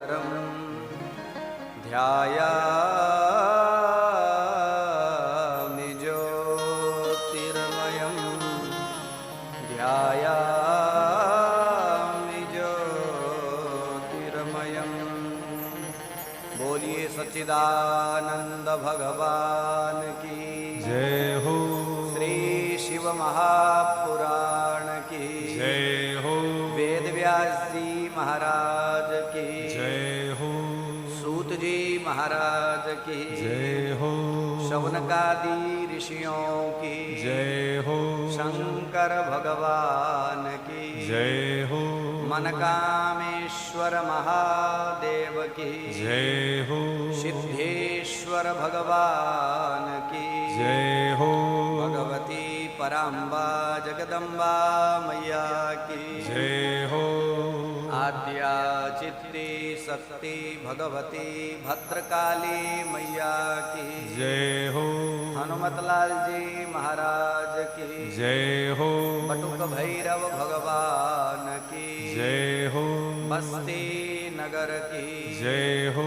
ध्यायामि ज्योतिर्मयं ध्यायामि ज्योतिर्मयं। बोलिए सच्चिदानंद भगवान की जय हो। श्री शिव महापुराण की जय हो। वेद व्यास जी महाराज की जय हो। सूत जी महाराज की जय हो। शौनकादि ऋषियों की जय हो। शंकर भगवान की जय हो। मनकामेश्वर महादेव की जय हो। सिद्धेश्वर भगवान की जय हो। भगवती पराम्बा जगदम्बा मैया की जय हो। आद्या चित्ती शक्ति भगवती भद्रकाली मैया की जय हो। हनुमतलाल जी महाराज की जय हो। बटुक भैरव भगवान की जय हो। बस्ती नगर की जय हो।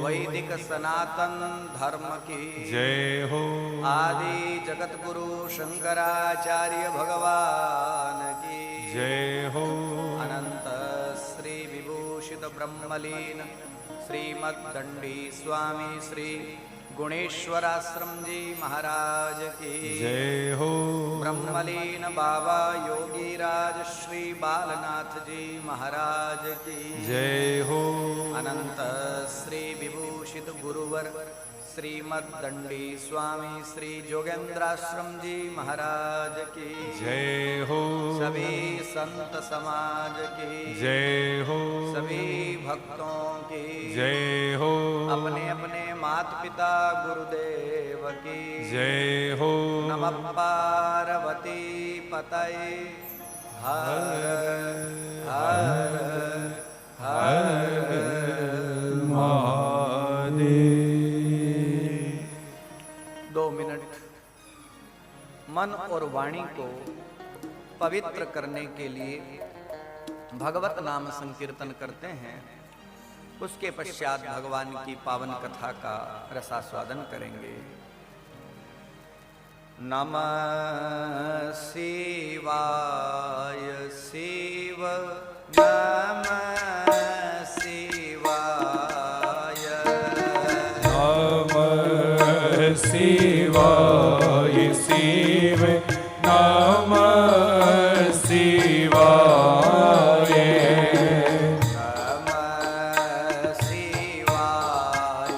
वैदिक सनातन धर्म की जय हो। आदि जगत गुरु शंकराचार्य भगवान की जय हो। अनंत श्री विभूषित ब्रह्मलीन श्रीमद्दंडी स्वामी श्री गुणेश्वराश्रम जी महाराज की जय हो। ब्रह्मलीन बाबा योगीराज श्री बालनाथ जी महाराज की जय हो। अनंत श्री विभूषित गुरुवर श्रीमद्दंडी स्वामी श्री जोगेंद्राश्रम जी महाराज की जय हो। सभी संत समाज की जय हो। सभी भक्तों की जय हो। अपने अपने माता पिता गुरुदेव की जय हो। नमः पार्वती पतये हर हर हर महादेव। 2 मिनट मन और वाणी को पवित्र करने के लिए भगवत नाम संकीर्तन करते हैं। उसके पश्चात भगवान की पावन कथा का रसास्वादन करेंगे। नमः शिवाय शिव नमः शिवाय नमः शिवाय शिव नमः शिवाय। शिवाय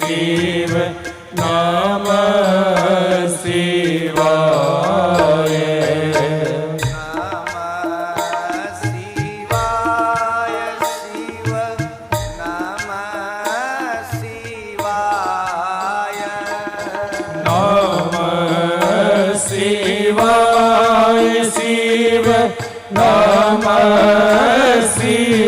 शिव नमः शिवाय। नमः शिवाय शिव नमः शिवाय।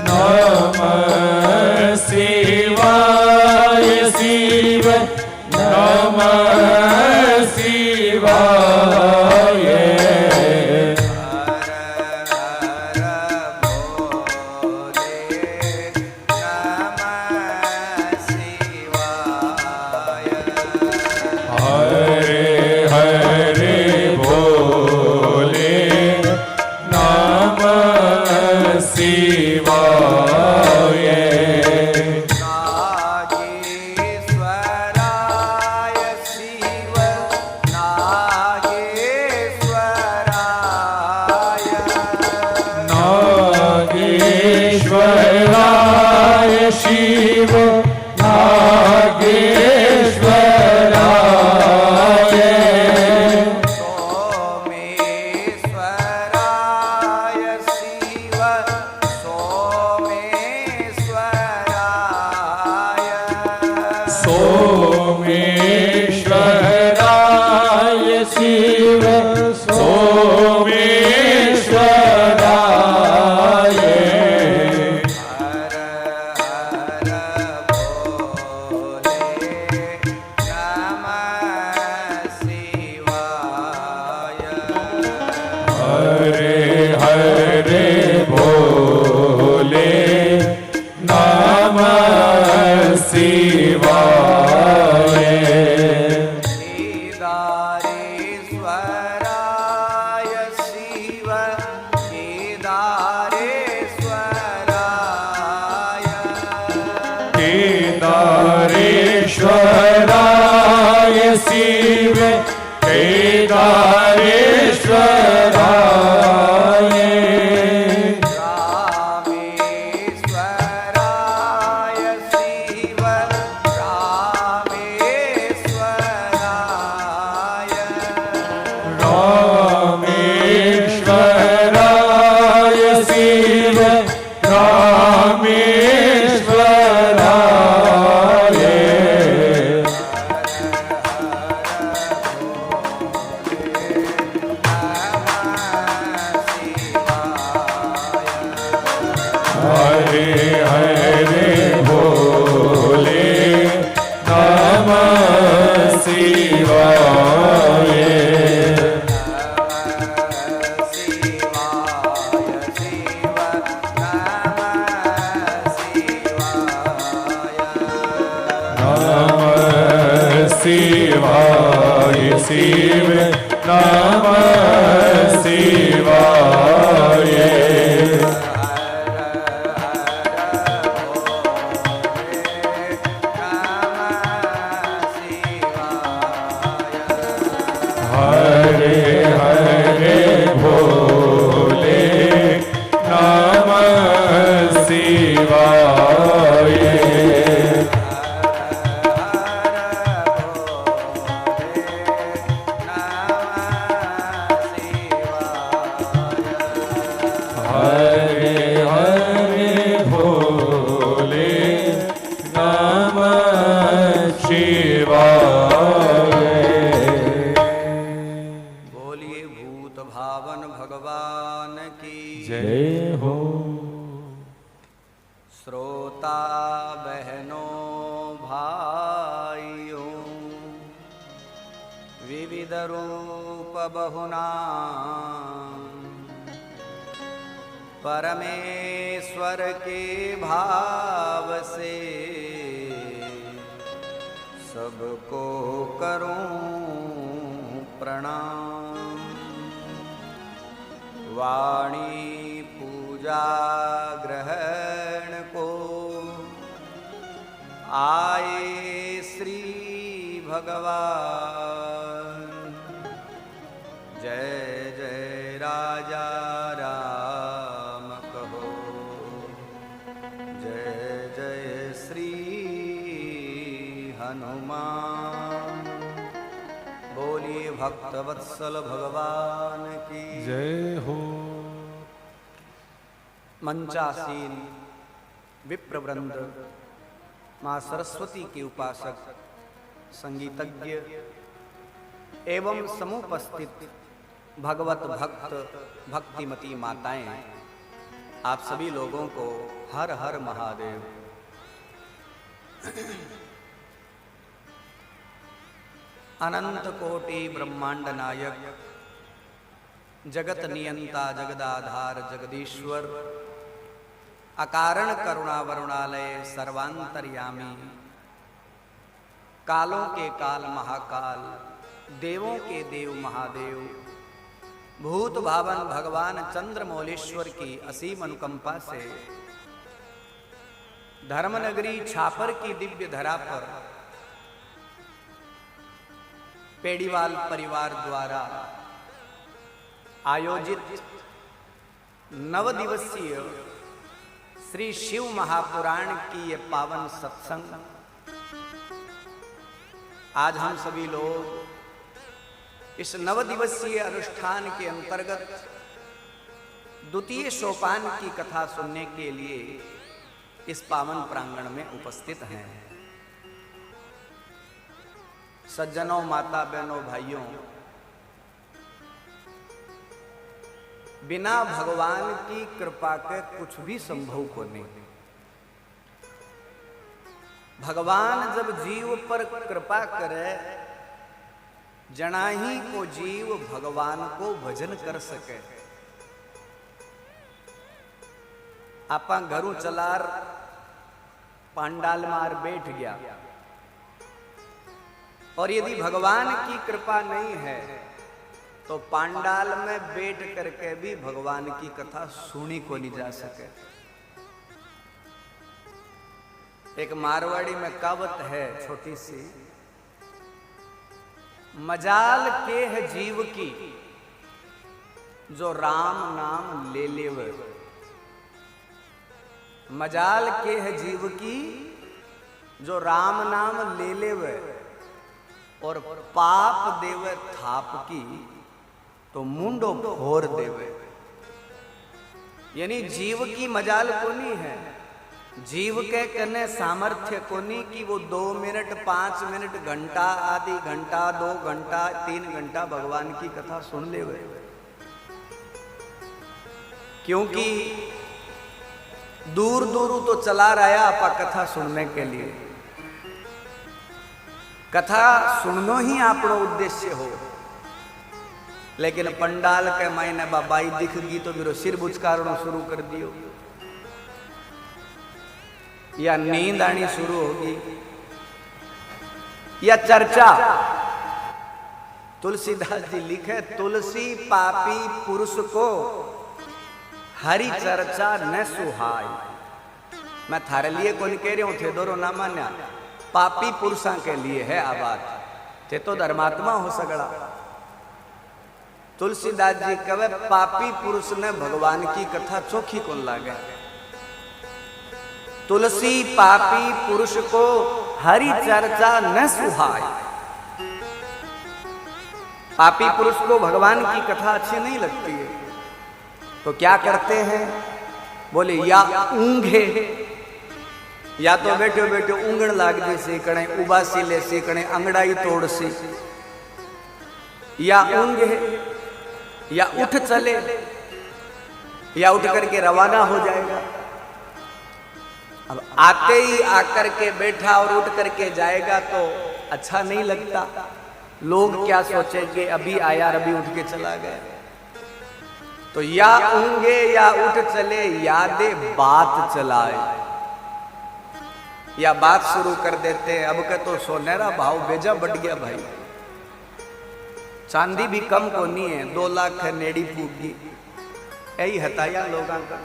नमः शिवाय शिव नमः शिवाय। शिव नागेश्वराय। सोमेश्वराय शिव सोमेश्वराय। सोमेश्वराय शिव सोमेश्वराय हरे भोले नमः शिवाय केदारेश्वराय शिव केदारेश्वराय केदारेश्वराय शिव केदारेश्वराय रामेश्वराय शिव रामेश्वराय रामेश्वराय शिव रामेश्वराय हरे हरे भोले नमः शिवाय नमः शिवाय शिव नमः शिवाय हरे हरे भोले नमः शिवाय हरे हरे भोले नमः शिवाय बोलिए भूत भावन भगवान की जय हो श्रोता बहनों भाइयों विविध रूप बहुना परमेश्वर के भाव से सबको करूं प्रणाम। वाणी पूजा ग्रहण को आए श्री भगवान। जय जय राजा राम कहो, जय जय श्री हनुमान। बोलिए भक्त वत्सल भगवान की जय हो मंचासीन विप्रवृंद, माँ सरस्वती के उपासक, संगीतज्ञ एवं समुपस्थित भगवत भक्त भक्तिमती माताएं, आप सभी लोगों को हर हर महादेव। अनंत कोटि ब्रह्मांड नायक, जगत नियंता, जगदाधार, जगदीश्वर, अकारण करुणा वरुणालय, सर्वांतर्यामी, कालों के काल महाकाल, देवों के देव महादेव, भूत भावन भगवान चंद्रमौलेश्वर की असीम अनुकंपा से धर्मनगरी छापर की दिव्य धरा पर पेड़ीवाल परिवार द्वारा आयोजित 9 दिवसीय श्री शिव महापुराण की ये पावन सत्संग, आज हम सभी लोग इस 9 दिवसीय अनुष्ठान के अंतर्गत द्वितीय सोपान की कथा सुनने के लिए इस पावन प्रांगण में उपस्थित हैं। सज्जनों, माता बहनों, भाइयों, बिना भगवान की कृपा के कुछ भी संभव को नहीं। भगवान जब जीव पर कृपा करे, जनाही को जीव भगवान को भजन कर सके। आपा घरू चलार पांडाल मार बैठ गया, और यदि भगवान की कृपा नहीं है तो पांडाल में बैठ करके भी भगवान की कथा सुनी को नहीं जा सके। एक मारवाड़ी में कहावत है छोटी सी, मजाल के है जीव की जो राम नाम ले लेवे। मजाल के है जीव की जो राम नाम ले लेवे, और पाप देवे थाप की तो मुंडो फोर देवे। यानी जीव की मजाल कोनी है, जीव के करने सामर्थ्य कोनी कि वो 2 मिनट 5 मिनट घंटा आधी घंटा 2 घंटा 3 घंटा भगवान की कथा सुन लेवे। क्योंकि दूर दूर तो चला रहा आपा कथा सुनने के लिए। कथा सुननो ही आपनो उद्देश्य हो, लेकिन पंडाल के मायने बाबाई दिख गई तो मेरे सिर बुचकारनो शुरू कर दियो, या नींद आनी शुरू होगी, या चर्चा। तुलसीदास जी लिखे, तुलसी पापी पुरुष को हरि चर्चा न सुहाई। मैं थारे लिए कौन कह रही हूं, थे दोनों ना मान्या, पापी पुरुषों के लिए है आबाद, थे तो धर्मात्मा हो सगड़ा। तुलसीदास जी कहे, पापी पुरुष ने भगवान की कथा चोखी कौन लागे। तुलसी पापी पुरुष को हरि चर्चा न सुहाई। पापी पुरुष को भगवान की कथा अच्छी नहीं लगती है, तो क्या करते हैं, बोले या ऊंघे, या तो बैठे बैठे ऊंगण लाग दे से कणे उबासी ले से कणे अंगड़ाई तोड़ से, या ऊंघे, या उठ चले, या उठ करके रवाना हो जाएगा। अब आते ही आकर के बैठा और उठ करके जाएगा तो अच्छा नहीं लगता। लोग क्या सोचेंगे, अभी आया और अभी उठ के चला गया। तो या ऊंघे या उठ चले, यादे बात चलाए, या बात शुरू कर देते हैं। अब के तो सोनेरा भाव बेजा बढ़ गया भाई, चांदी भी कम को नहीं है, 2 लाख है नेड़ी फूकी, यही हताया लोगों का।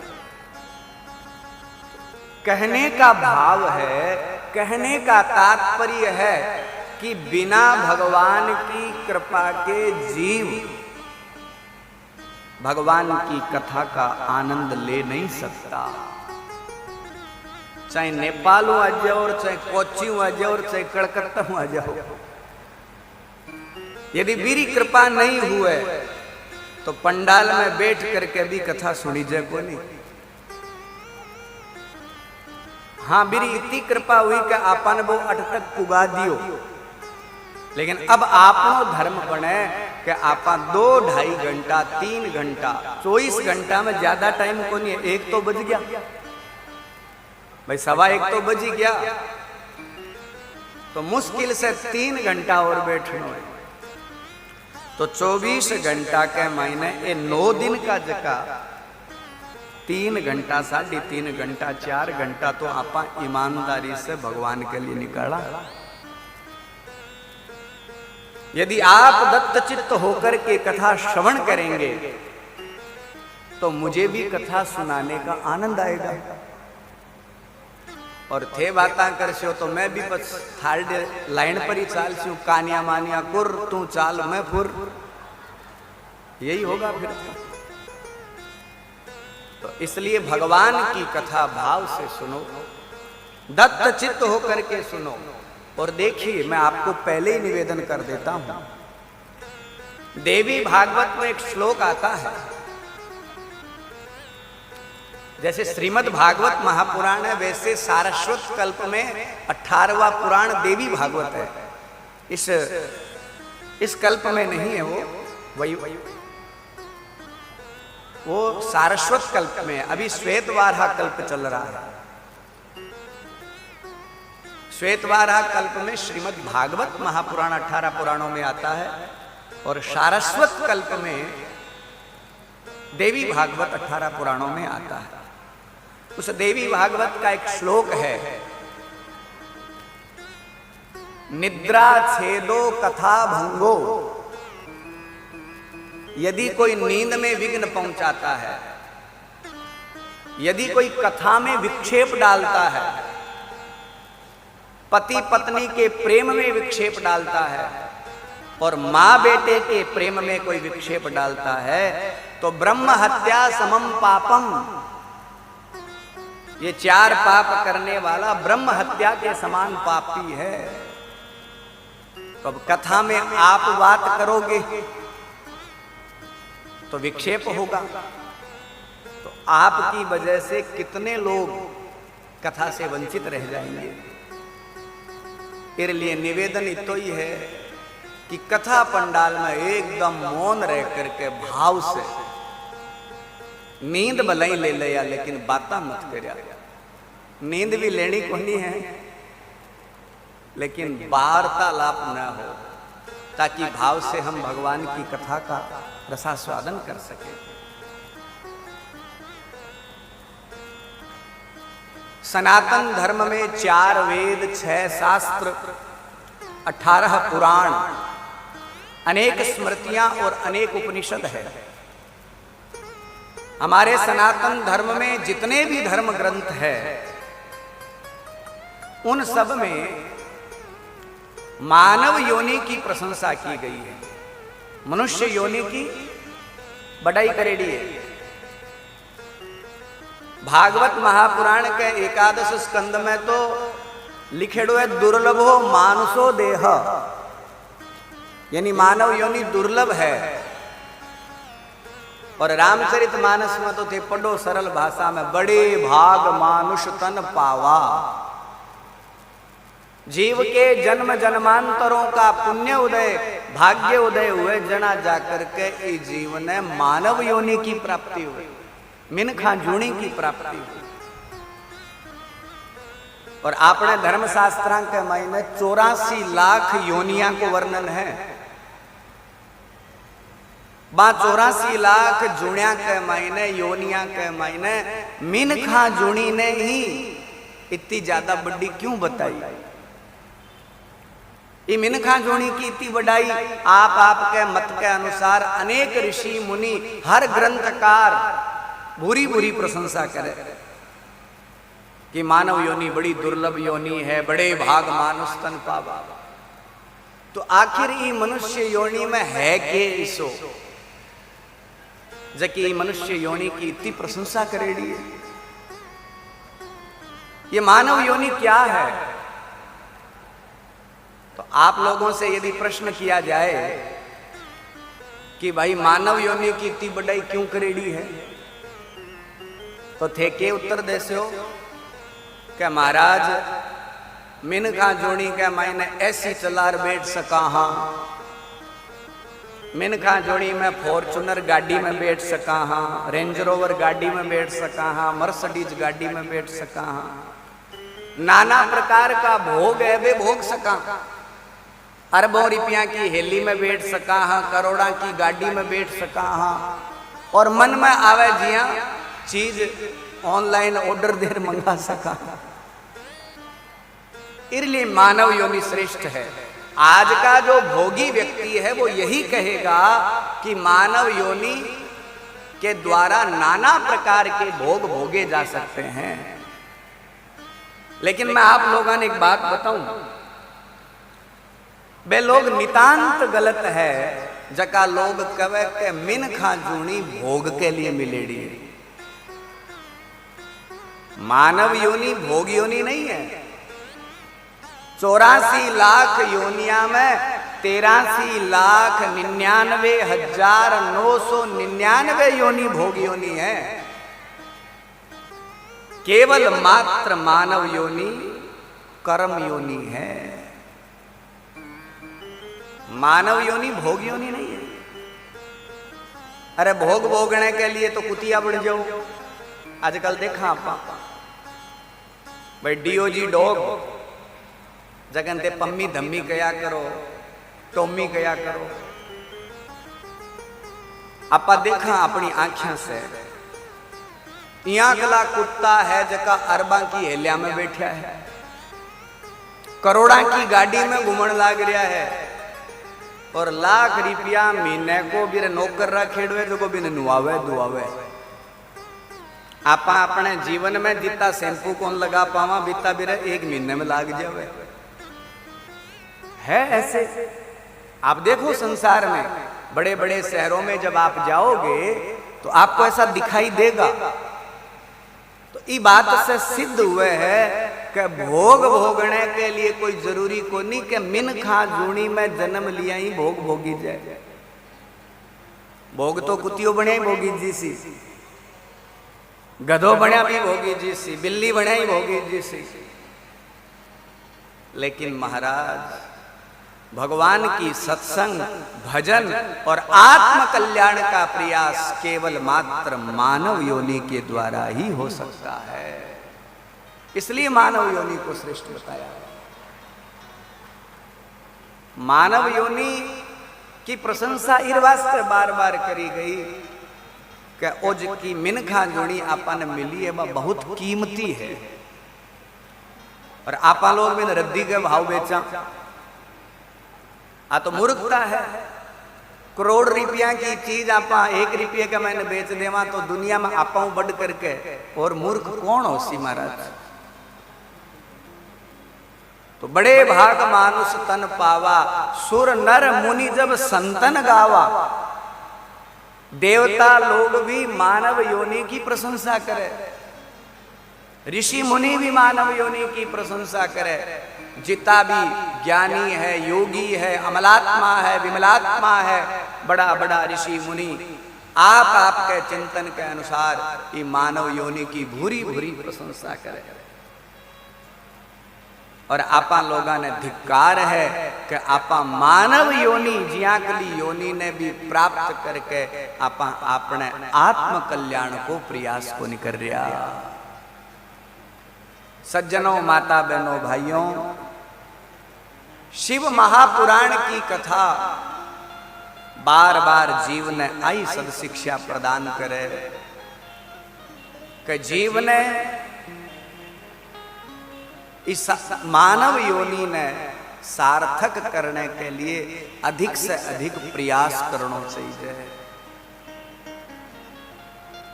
कहने का भाव है, कहने का तात्पर्य है कि बिना भगवान की कृपा के जीव भगवान की कथा का आनंद ले नहीं सकता। चाहे नेपाल आ जाओ, और चाहे कोच्चि आ जाओ, और चाहे कलकत्ता आ जाओ, यदि मेरी कृपा नहीं हुए तो पंडाल में बैठ करके भी कथा सुनी जाए को नहीं। हाँ, मेरी इतनी कृपा हुई कि आपने वो अट तक पुगा दियो, लेकिन अब आपनो धर्म बने कि आपा 2-2.5 घंटा 3 घंटा 24 घंटा में ज्यादा टाइम को नहीं है। 1 तो बज गया भाई, 1:15 तो बज गया, तो मुश्किल से 3 घंटा और बैठना है। तो 24 घंटा के महीने ये 9 दिन का जगह 3 घंटा 3.5 घंटा 4 घंटा तो आपा ईमानदारी से भगवान के लिए निकाला। यदि आप दत्तचित्त होकर के कथा श्रवण करेंगे तो मुझे भी कथा सुनाने का आनंद आएगा। और थे बाता कर सो तो मैं भी बस थर्ड लाइन पर ही चाल सू, कानिया मानिया कुर तू चाल मैं फुर, यही होगा फिर। तो इसलिए भगवान की कथा भाव से सुनो, दत्त चित्त होकर के सुनो। और देखिए, मैं आपको पहले ही निवेदन कर देता हूं, देवी भागवत में एक श्लोक आता है, जैसे श्रीमद् भागवत महापुराण है वैसे सारस्वत कल्प में 18वां पुराण देवी भागवत है। इस कल्प में नहीं है वो, वही वो सारस्वत कल्प में, अभी श्वेतवाराह कल्प चल रहा है। श्वेतवाराह कल्प में श्रीमद् भागवत महापुराण 18 पुराणों में आता है और सारस्वत कल्प में देवी भागवत 18 पुराणों में आता है। उस देवी भागवत का एक श्लोक है, निद्रा छेदो कथा भंगो, यदि कोई नींद में विघ्न पहुंचाता है, यदि कोई कथा में विक्षेप डालता है, पति पत्नी के प्रेम में विक्षेप डालता है और मां बेटे के प्रेम में कोई विक्षेप डालता है, तो ब्रह्म हत्या समम पापम, ये 4 पाप करने वाला ब्रह्म हत्या के समान पापी है। तो अब कथा में आप बात करोगे तो विक्षेप होगा, तो आपकी वजह से कितने लोग कथा से वंचित रह जाएंगे। इसलिए निवेदन इतो ही है कि कथा पंडाल में एकदम मौन रह करके भाव से, नींद भलाई ले लिया लेकिन बाता मत करिया। नींद भी लेनी कोनी है लेकिन वार्तालाप न हो, ताकि भाव से हम भगवान की कथा का रसास्वादन कर सके। सनातन धर्म में 4 वेद, 6 शास्त्र, 18 पुराण, अनेक स्मृतियां और अनेक उपनिषद है। हमारे सनातन धर्म में जितने भी धर्म ग्रंथ है, उन सब में मानव योनि की प्रशंसा की गई है, मनुष्य योनि की बड़ाई करेड़ी है। भागवत महापुराण के 11 स्कंद में तो लिखेड़ो है दुर्लभो मानुषो देह, यानी मानव योनि दुर्लभ है। और रामचरित मानस में तो थे पढ़ो सरल भाषा में, बड़े भाग मानुष तन पावा, जीव के जन्म जन्मांतरों का पुण्य उदय भाग्य उदय हुए जना जाकर के इस जीवन में मानव योनि की प्राप्ति हुई, मिनखा जूणी की प्राप्ति हुई। और आपने धर्मशास्त्रां के महीने 84 लाख योनिया को वर्णन है। 84 लाख जुणिया के महीने, योनिया के महीने, मिनखा जूणी ने ही इतनी ज्यादा बड़ी क्यों बताई। ये मिनखा जोड़ी की इतनी बढ़ाई आपके मत के अनुसार अनेक ऋषि मुनि, हर ग्रंथकार बुरी बुरी प्रशंसा करे कि मानव योनि बड़ी दुर्लभ योनि है, बड़े भाग मानुष तन पावा। तो आखिर ये मनुष्य योनि में है के इसो, जबकि मनुष्य योनि की इतनी प्रशंसा करेड़ी है। ये मानव योनि क्या है? तो आप लोगों से यदि प्रश्न किया जाए कि भाई मानव योनि की इतनी बढ़ाई क्यों करेड़ी है, तो थे के उत्तर देसे हो कि महाराज मिनखा जोड़ी के मायने ऐसी चलार बैठ सका, हाँ मिनखा जोड़ी में फॉर्चूनर गाड़ी में बैठ सका, हाँ रेंज रोवर गाड़ी में बैठ सका, हाँ मर्सिडीज गाड़ी में बैठ सका, हाँ नाना प्रकार का भोग है वे भोग सका, अरबों रुपया की हेली में बैठ सका, हाँ करोड़ा की गाड़ी में बैठ सका, हाँ और मन में आवे जिया चीज ऑनलाइन ऑर्डर देर मंगा सका। इसलिए मानव योनि श्रेष्ठ है। आज का जो भोगी व्यक्ति है वो यही कहेगा कि मानव योनि के द्वारा नाना प्रकार के भोग भोगे जा सकते हैं। लेकिन मैं आप लोगों ने एक बात बताऊं, वे लोग नितांत गलत है जका लोग कवे के मिनखा जूनी भोग के लिए मिलेड़ी है। मानव योनि भोग योनि नहीं है। 84 लाख योनिया में 83,99,999 योनि भोग योनि है। केवल मात्र मानव योनि कर्म योनि है। मानव योनि भोग योनि नहीं है। अरे भोग भोगने के लिए तो कुतिया बढ़ जाओ। आजकल देखा आप भाई डीओजी डॉग जगन ते पम्मी धम्मी कया करो, टोमी कया करो। आपा देखा अपनी आंखों से अगला कुत्ता है जका अरबा की हेलिया में बैठा है, करोड़ा की गाड़ी में घूमन लाग रहा है और लाख रुपया महीने को भी नौकर रखेड़वे जो को भी नुआवे दुआवे। आपा अपने जीवन में जितना शैम्पू कौन लगा पावा बीता भी एक महीने में लाग जावे है ऐसे। आप देखो संसार में बड़े बड़े शहरों में जब आप जाओगे तो आपको ऐसा दिखाई देगा। तो इस बात से सिद्ध हुए है कि भोग भोगने के लिए कोई जरूरी को नहीं कि मिन खा जूनी में जन्म लिया ही भोग भोगी जाए। भोग तो कुतियो बने भोगी जी सी, गधो बने भी भोगी जी सी, बिल्ली बने ही भोगी जी सी। लेकिन महाराज भगवान की सत्संग भजन और आत्म कल्याण का प्रयास केवल मात्र मानव योनि के द्वारा ही हो सकता है। इसलिए मानव योनि को श्रेष्ठ बताया। मानव योनि की प्रशंसा इस वास्ते बार बार करी गई कि ओज की मिनखा जोड़ी आपन मिली है वह बहुत कीमती है और आपा लोग भी रद्दी के भाव बेचा। आ तो मूर्खता है। करोड़ रुपया की चीज आपा 1 रुपये का मैंने बेच देवा तो दुनिया में आपा बढ़ करके और मूर्ख कौन हो सी महाराज। तो बड़े भाग मानुष तन पावा, सुर नर मुनि जब संतन गावा। देवता लोग भी मानव योनि की प्रशंसा करे, ऋषि मुनि भी मानव योनि की प्रशंसा करे। जितना भी ज्ञानी है, योगी है, अमलात्मा है, विमलात्मा है, बड़ा बड़ा ऋषि मुनि आप आपके चिंतन के अनुसार ये मानव योनि की भूरी भूरी प्रशंसा करे। और आपा लोगों ने धिक्कार है कि आपा मानव योनि जियाकली योनि ने भी प्राप्त करके आपा अपने आत्म कल्याण को प्रयास को नहीं कर रहा। सज्जनों, माता बहनों, भाइयों, शिव महापुराण की कथा बार बार जीव ने आई सद शिक्षा प्रदान करे कि जीव ने इस मानव योनि ने सार्थक करने के लिए अधिक से अधिक प्रयास करना चाहिए।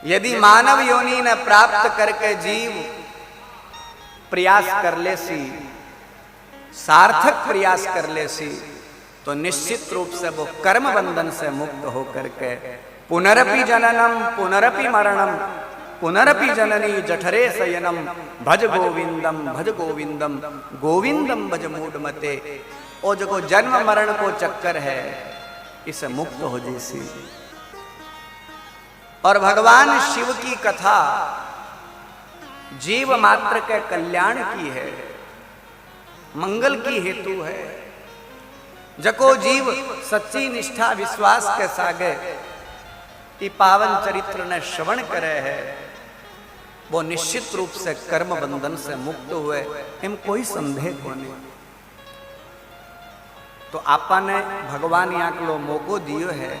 यदि मानव योनि ने प्राप्त करके जीव प्रयास कर ले सी, सार्थक प्रयास कर ले सी, तो निश्चित रूप से वो कर्म बंधन से मुक्त होकर के पुनरपि जननम पुनरपि मरणम पुनरपि जननी जठरे शयनम भज गोविंदम गोविंदम भज मूढ़मते। ओ जो जन्म मरण को चक्कर है इसे मुक्त हो जैसी। और भगवान शिव की कथा जीव मात्र के कल्याण की है, मंगल की हेतु है। जको जीव सच्ची निष्ठा विश्वास के सागे कि पावन चरित्र ने श्रवण करे है वो निश्चित रूप से कर्म बंधन से मुक्त हुए, हम कोई संदेह को नहीं। तो आपा ने भगवान यहाँ मौको दियो है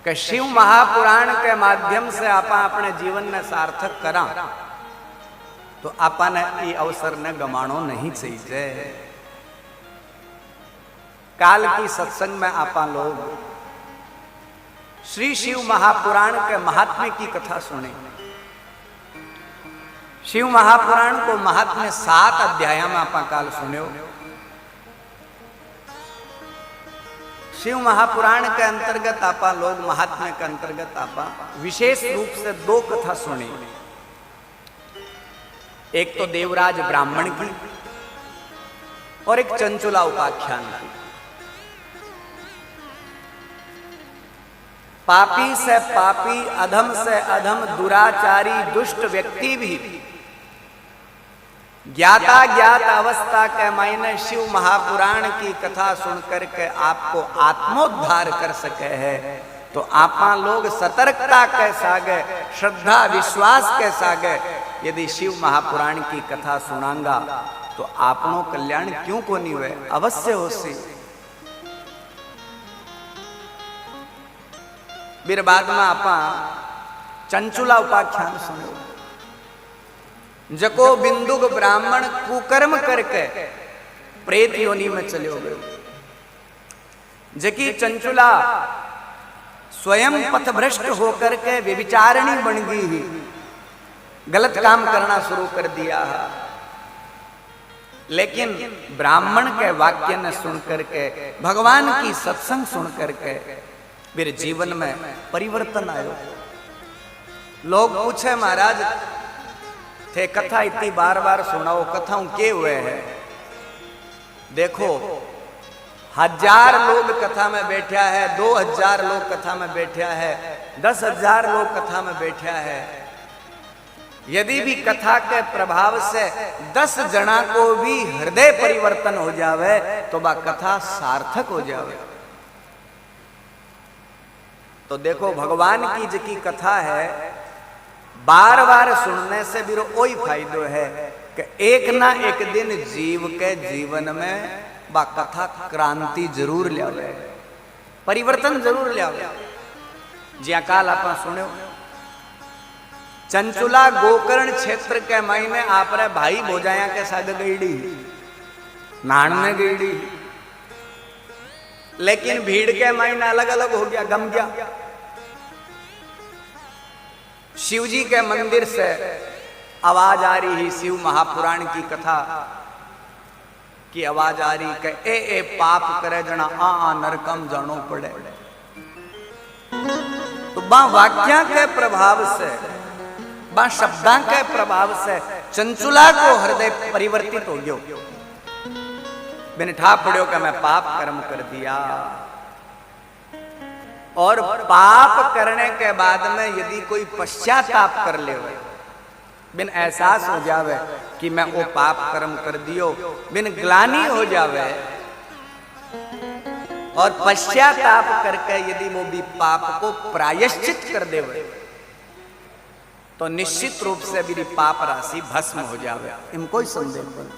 कि शिव महापुराण के माध्यम से आपा अपने जीवन में सार्थक करा, तो आपा ने ये अवसर ने गमाणो नहीं चाहिए। काल की सत्संग में आपा लोग श्री शिव महापुराण के महात्म्य की कथा सुने। शिव महापुराण को महात्म्य 7 अध्याय में आपा काल सुन्यो। शिव महापुराण के अंतर्गत आपा लोग महात्म्य के अंतर्गत आपा विशेष रूप से 2 कथा सुनी। एक तो देवराज ब्राह्मण की और एक चंचुला उपाख्यान की। पापी से पापी, अधम से अधम, दुराचारी दुष्ट व्यक्ति भी ज्ञाता ज्ञात अवस्था के मायने शिव महापुराण की कथा सुनकर के आपको आत्मोद्धार कर सके है। तो आपा लोग सतर्कता कैसा गए, श्रद्धा विश्वास कैसा गए। यदि शिव महापुराण की कथा सुनांगा तो आपनो कल्याण क्यों को नहीं हुए, अवश्य हो सी। फिर बाद में आपा चंचुला उपाख्यान सुनो, जको बिंदुक ब्राह्मण कुकर्म करके प्रेत योनि में चले गए, जकी चंचुला स्वयं पथभ्रष्ट होकर के व्यभिचारिणी बन गई ही, गलत काम करना शुरू कर दिया। लेकिन ब्राह्मण के वाक्य ने सुन करके, भगवान की सत्संग सुन करके फिर जीवन में परिवर्तन आयो। लोग पूछे महाराज थे कथा इतनी बार बार सुनाओ, कथाओं के हुए है। देखो 1000 लोग कथा में बैठा है, 2000 लोग कथा में बैठा है, 10,000 लोग कथा में बैठा है। यदि भी कथा के प्रभाव से 10 जना को भी हृदय परिवर्तन हो जावे तो वह कथा सार्थक हो जावे। तो देखो भगवान की जिकी कथा है, बार बार सुनने से भी वही फायदो है कि एक ना एक दिन जीव के जीवन में बा कथा क्रांति जरूर लियावे, परिवर्तन जरूर लियावे। ज्या काल आप सुनो, चंचुला गोकर्ण क्षेत्र के मई में आप रे भाई भोजाया के साथ गईडी, नान में गईडी, लेकिन भीड़ के महीना अलग अलग हो गया, गम गया। शिव जी के मंदिर से आवाज आ रही, शिव महापुराण की कथा की आवाज आ रही कि ए पाप करे जना आ नरकम जानो पड़े। तो बा वाक्या के प्रभाव से, बा शब्दा के प्रभाव से चंचुला को हृदय परिवर्तित हो गयो। बिन ठा पड़ो कि मैं पाप कर्म कर दिया। और पाप करने के बाद में यदि कोई पश्चाताप कर ले, बिन एहसास हो जावे कि मैं वो पाप कर्म कर दियो, बिन ग्लानि हो जावे और पश्चाताप करके यदि वो भी पाप को प्रायश्चित कर देवे तो निश्चित रूप से मेरी पाप राशि भस्म हो जावे। इनमें कोई संदेह नहीं।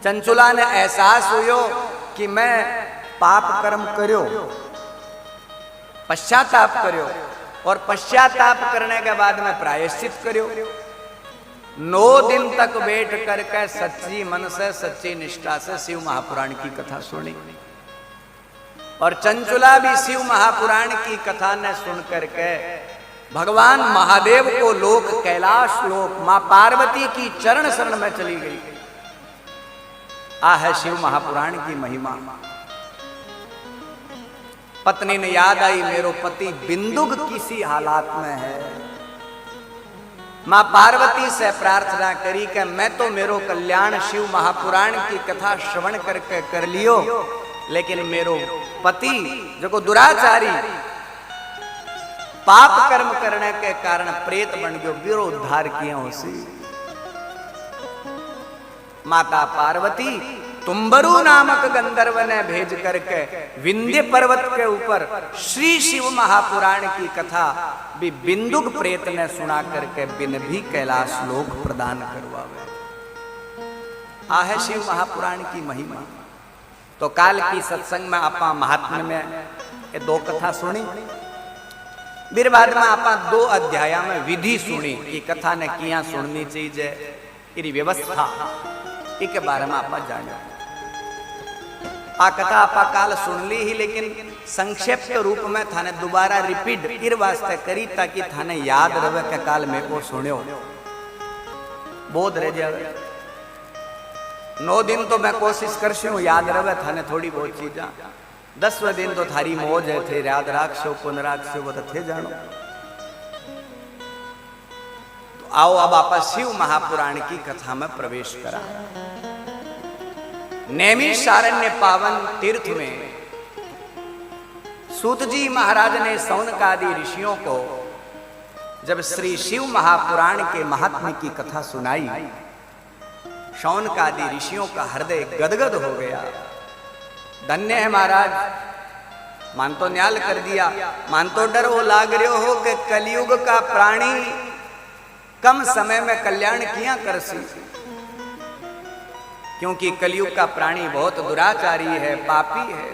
चंचुला ने एहसास हुयो कि मैं पाप कर्म करो, पश्चाताप करो और पश्चाताप करने के बाद में प्रायश्चित करो। 9 दिन तक बैठ करके सच्ची मन से, सच्ची निष्ठा से शिव महापुराण की कथा सुनी। और चंचुला भी शिव महापुराण की कथा ने सुन करके भगवान महादेव को लोक, कैलाश लोक, मां पार्वती की चरण शरण में चली गई। आ है शिव महापुराण की महिमा। पत्नी ने याद आई, मेरो पति बिंदुक किसी हालात में है। मां पार्वती से प्रार्थना करी कि मैं तो मेरो कल्याण शिव महापुराण की कथा श्रवण करके कर लियो, लेकिन मेरो पति जो दुराचारी पाप कर्म करने के कारण प्रेत बन गयो, बिरो उद्धार किया होसी। माता पार्वती तुम्बरु नामक गंधर्व ने भेज करके विंध्य पर्वत के ऊपर श्री शिव महापुराण की कथा भी बिंदुक प्रेत ने सुना करके बिन भी कैलाश लोक प्रदान करवावे। आ है शिव महापुराण की महिमा। तो काल की सत्संग में आपा महात्म्य में ये 2 कथा सुनी। फिर बाद में आपा 2 अध्याय में विधि सुनी कि कथा ने किया सुननी चाहिए, इरी व्यवस्था के बारे में आपा जाना। आ कथा आपा काल सुन ली ही, लेकिन संक्षिप्त रूप में थाने दोबारा रिपीट इर वास्ते करी ताकि थाने याद रहे के काल में वो सुनियो, बोध रह जावे। 9 दिन तो मैं कोशिश करशू याद रहे थाने थोड़ी बहुत चीजा। 10वें दिन तो थारी मौज है थे याद राखशो पुनराखशो वो तो थे जानो। तो आओ अब आप शिव महापुराण की कथा में प्रवेश करा। नैमिषारण्य पावन तीर्थ में सूत जी महाराज ने सौनकादि ऋषियों को जब श्री शिव महापुराण के महात्म्य की कथा सुनाई, शौनकादि ऋषियों का हृदय गदगद हो गया। धन्य है महाराज, मान तो न्याल कर दिया, मान तो डर वो लाग रहे हो कि कलयुग का प्राणी कम समय में कल्याण किया कर सी, क्योंकि कलयुग का प्राणी बहुत दुराचारी है, पापी है।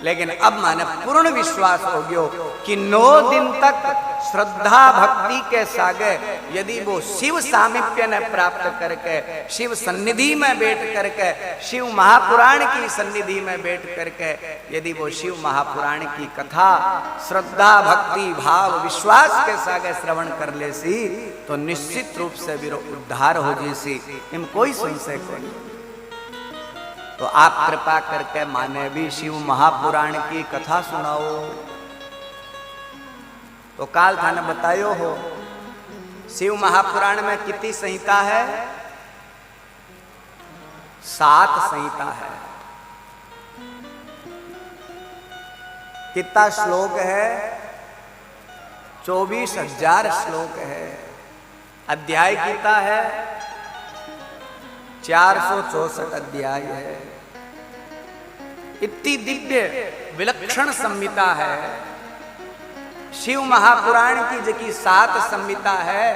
लेकिन अब माने पूर्ण विश्वास हो गयो कि 9 दिन तक श्रद्धा भक्ति के सागे यदि वो शिव सामीप्य ने प्राप्त करके, शिव सन्निधि में बैठ करके, शिव महापुराण की सन्निधि में बैठ करके यदि वो शिव महापुराण की कथा श्रद्धा भक्ति भाव विश्वास के सागे श्रवण कर ले सी तो निश्चित रूप से विरो उद्धार हो जैसी, इनमें कोई संशय कोई। तो आप कृपा करके माने भी शिव महापुराण की कथा सुनाओ। तो काल थाने बतायो हो शिव महापुराण में कितनी संहिता है? 7 संहिता है। कितना श्लोक है? 24,000 श्लोक है। अध्याय कितना है? 464 अध्याय है। इतनी दिव्य विलक्षण संहिता है। शिव महापुराण की जो 7 संहिता है,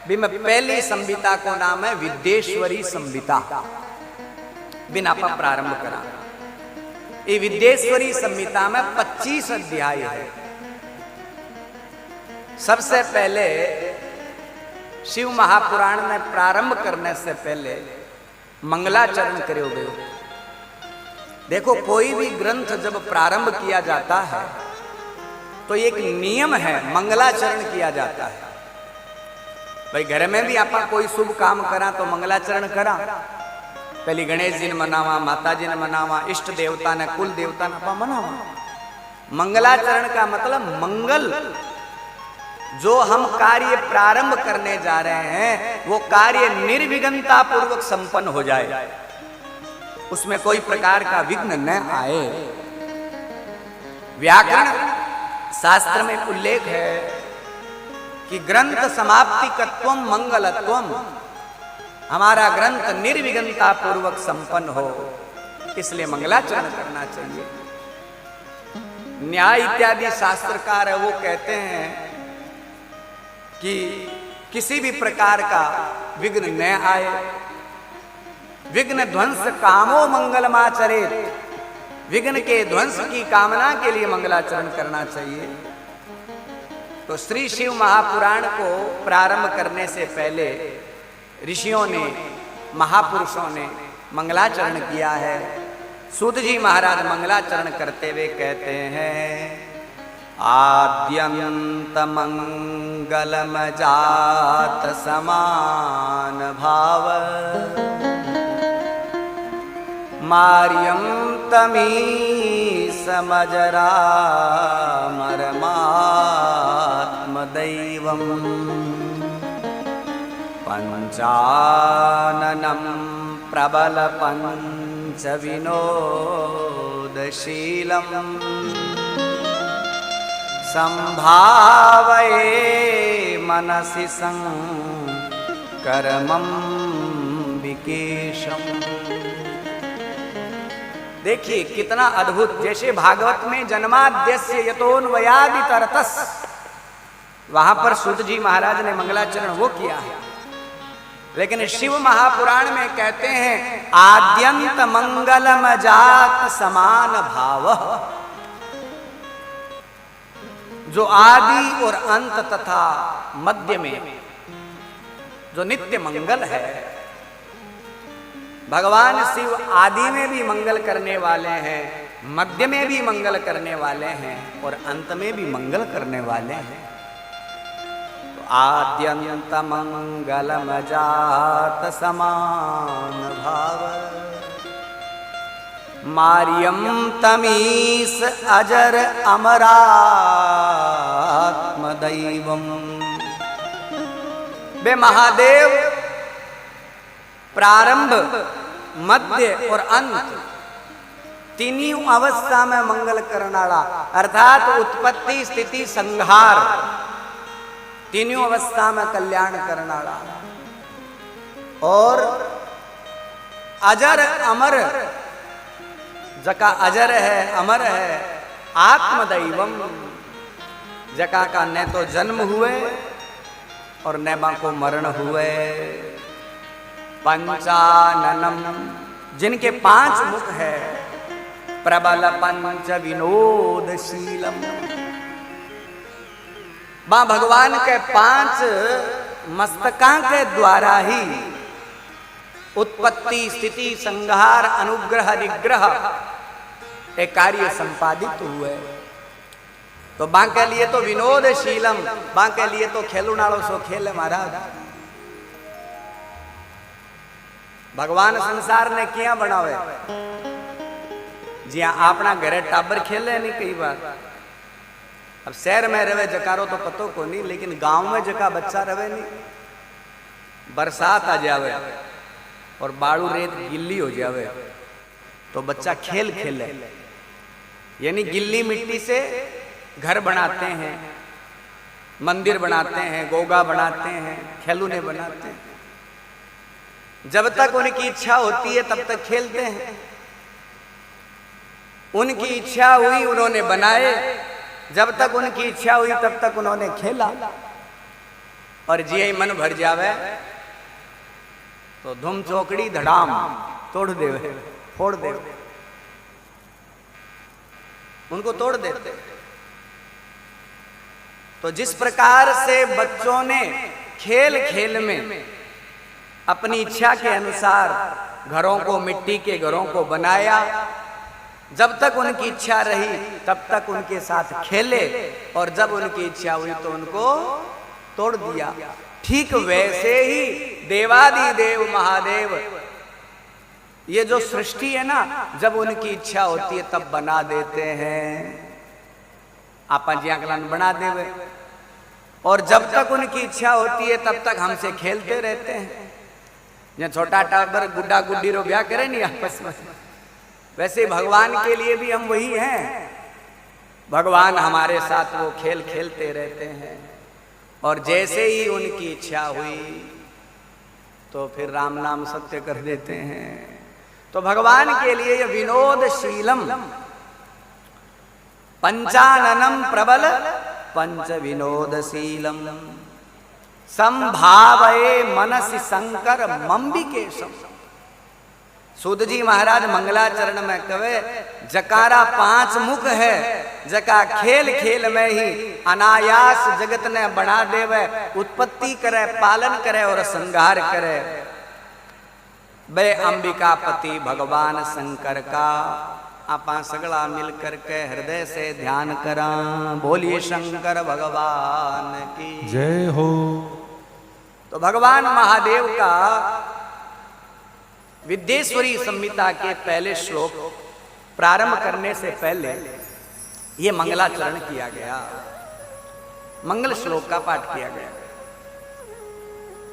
बिना पहली संहिता को नाम है विद्येश्वरी संहिता। बिना पर प्रारंभ करा ये विद्येश्वरी संहिता में 25 अध्याय है। सबसे पहले शिव महापुराण में प्रारंभ करने से पहले मंगलाचरण करो गयो। देखो कोई भी ग्रंथ जब प्रारंभ किया जाता है तो एक नियम है, मंगलाचरण किया जाता है। भाई घर में भी आप कोई शुभ काम करा तो मंगलाचरण करा। पहले गणेश जी ने मनावा, माता जी ने मनावा, इष्ट देवता ने, कुल देवता ने आप मनावा। मंगलाचरण का मतलब मंगल, जो हम कार्य प्रारंभ करने जा रहे हैं वो कार्य निर्विघ्नता पूर्वक संपन्न हो जाए, उसमें कोई प्रकार का विघ्न न आए। व्याकरण शास्त्र में उल्लेख है कि ग्रंथ समाप्ति कत्वम मंगलत्वम, हमारा ग्रंथ निर्विघ्नता पूर्वक संपन्न हो, इसलिए मंगलाचरण करना चाहिए। न्याय इत्यादि शास्त्रकार है वो कहते हैं कि किसी भी प्रकार का विघ्न न आए। विघ्न ध्वंस कामो मंगलमाचरेत, विघ्न के ध्वंस की कामना के लिए मंगलाचरण करना चाहिए। तो श्री शिव महापुराण को प्रारंभ करने से पहले ऋषियों ने, महापुरुषों ने मंगलाचरण किया है। सूत जी महाराज मंगलाचरण करते हुए कहते हैं, आद्यंत मंगलम जात समान भाव, मार्यम तमी समजरा मरमात्म दैवम, पंचाननम प्रबल पंच विनोदशीलम, संभावये मनसि संकरमं विकेशम। देखिए कितना अद्भुत, जैसे भागवत में जन्माद्यस्य यतोन्वयादितरतस्, वहां पर सूत जी महाराज ने मंगलाचरण वो किया है। लेकिन शिव महापुराण में कहते हैं आद्यंत मंगलम जात समान भाव, जो आदि और अंत तथा मध्य में जो नित्य मंगल है। भगवान शिव आदि में भी मंगल करने वाले हैं, मध्य में भी मंगल करने वाले हैं और अंत में भी मंगल करने वाले हैं। तो आद्यंत मंगलम जात समान भाव, मार्यम तमीस अजर अमरात्म दैवम। बे महादेव प्रारंभ, मध्य और अंत तीनों अवस्था में मंगल करनाला, अर्थात उत्पत्ति स्थिति संहार तीनों अवस्था में कल्याण करनाला, और अजर अमर जका अजर है अमर है आत्मदैवम, जका का न तो जन्म हुए और न को मरण हुए। पंचाननम, जिनके 5 मुख है, प्रबल पंच विनोदशीलम, मां भगवान के 5 मस्तका के द्वारा ही उत्पत्ति स्थिति संहार अनुग्रह निग्रह एक कार्य संपादित हुए। तो बां के लिए तो विनोदशीलम, बां के लिए तो खेलुनाड़ो सो खेल है महाराज। भगवान संसार ने क्या बनावे, जिया अपना घरे टाबर खेले नहीं कई बार। अब शहर में रहे जकारो तो पतो को नहीं, लेकिन गांव में जका बच्चा रहे नहीं, बरसात आ जावे और बाड़ू रेत गिल्ली हो जावे तो बच्चा खेल खेले, यानी गिल्ली मिट्टी से घर बनाते हैं, मंदिर बनाते हैं, गोगा बनाते हैं, खेलूने बनाते हैं। जब तक उनकी इच्छा होती है तब तक खेलते हैं। उनकी इच्छा हुई उन्होंने बनाए, जब तक उनकी इच्छा हुई तब तक उन्होंने खेला। और जी मन भर जावे तो धूम चौकड़ी धड़ाम तोड़ देवे, फोड़ देवे, उनको तोड़ देते। तो जिस प्रकार से बच्चों ने खेल खेल में अपनी इच्छा के अनुसार घरों को, मिट्टी के घरों को बनाया, जब तक उनकी इच्छा रही तब तक उनके साथ खेले, और जब उनकी इच्छा हुई तो उनको तोड़ दिया। ठीक वैसे ही देवादिदेव महादेव, ये जो सृष्टि है ना, जब उनकी इच्छा होती है तब बना देते हैं, आपा जी आकलन बना देवे, और जब तक उनकी इच्छा होती है तब तक हमसे खेलते रहते हैं। या छोटा टाबर गुड्डा गुड्डी रो ब्याह करे नहीं आपस में, वैसे भगवान के लिए भी हम वही हैं। भगवान हमारे साथ वो खेल खेलते रहते हैं, और जैसे ही उनकी इच्छा हुई तो फिर राम नाम सत्य कर देते हैं। तो भगवान के लिए ये विनोदशीलम, पंचाननम प्रबल पंच विनोदशीलम, संभावये मनसि शंकर मम्बिकेशम। सूत जी महाराज मंगलाचरण में कहे, जकारा 5 मुख है, जका खेल खेल में ही अनायास जगत ने बना देवे, उत्पत्ति करे, पालन करे और संहार करे। बे अंबिकापति भगवान शंकर का आपा सगला मिल करके हृदय से ध्यान करा। बोलिए शंकर भगवान की जय हो। तो भगवान महादेव का विद्येश्वरी संहिता के पहले श्लोक प्रारंभ करने से पहले ये मंगलाचरण किया गया, मंगल श्लोक का पाठ किया गया।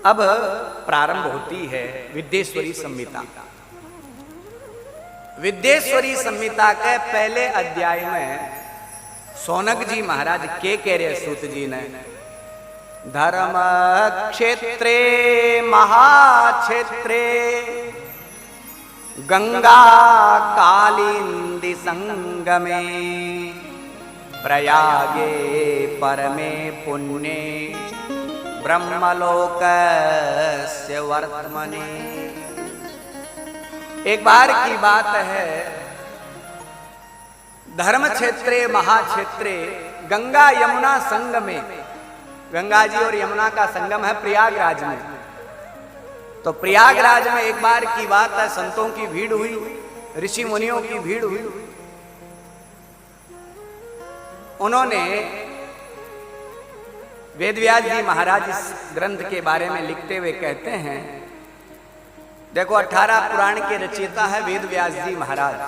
अब प्रारंभ होती है विद्येश्वरी संहिता। विद्येश्वरी संहिता के पहले अध्याय में सौनक जी महाराज के कह रहे सूत जी ने, धर्म क्षेत्रे महाक्षेत्रे गंगा कालिंदी संगमे प्रयागे परमे पुण्ये ब्रह्मलोकस्य वर्तमने। एक बार की बात है, धर्म क्षेत्रे महाक्षेत्रे गंगा यमुना संगमे, गंगा जी और यमुना का संगम है प्रयागराज में। तो प्रयागराज में एक बार की बात है, संतों की भीड़ हुई, ऋषि मुनियों की भीड़ हुई। उन्होंने वेदव्यास जी महाराज इस ग्रंथ के बारे में लिखते हुए कहते हैं, देखो 18 पुराण के रचयिता है वेदव्यास जी महाराज।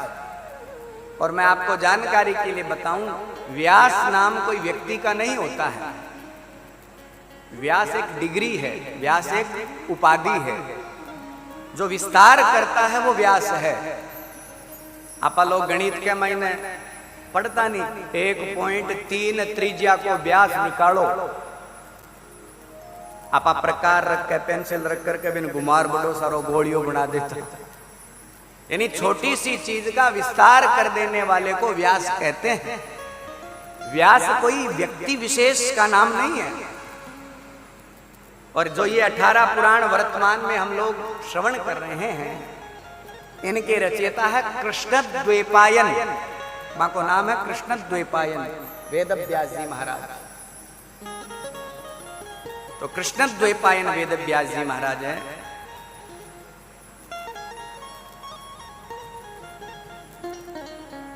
और मैं आपको जानकारी के लिए बताऊं, व्यास नाम कोई व्यक्ति का नहीं होता है। व्यास एक डिग्री है, व्यास एक उपाधि है। जो विस्तार करता है वो व्यास है। आपा लोग गणित के महीने पढ़ता नहीं, 1.3 त्रिज्या को व्यास निकालो। आपा प्रकार रख के पेंसिल रख करके बिन गुमार बड़ो सारो गोलियों बना देता। यानी छोटी सी चीज का विस्तार कर देने वाले को व्यास कहते हैं। व्यास कोई व्यक्ति विशेष का नाम नहीं है। और जो ये 18 पुराण वर्तमान में हम लोग श्रवण कर रहे हैं, इनके रचयिता है कृष्णद्वैपायन। मां को नाम है कृष्णद्वैपायन, वेद व्यास जी महाराज। तो कृष्णद्वैपायन वेद व्यास जी महाराज है।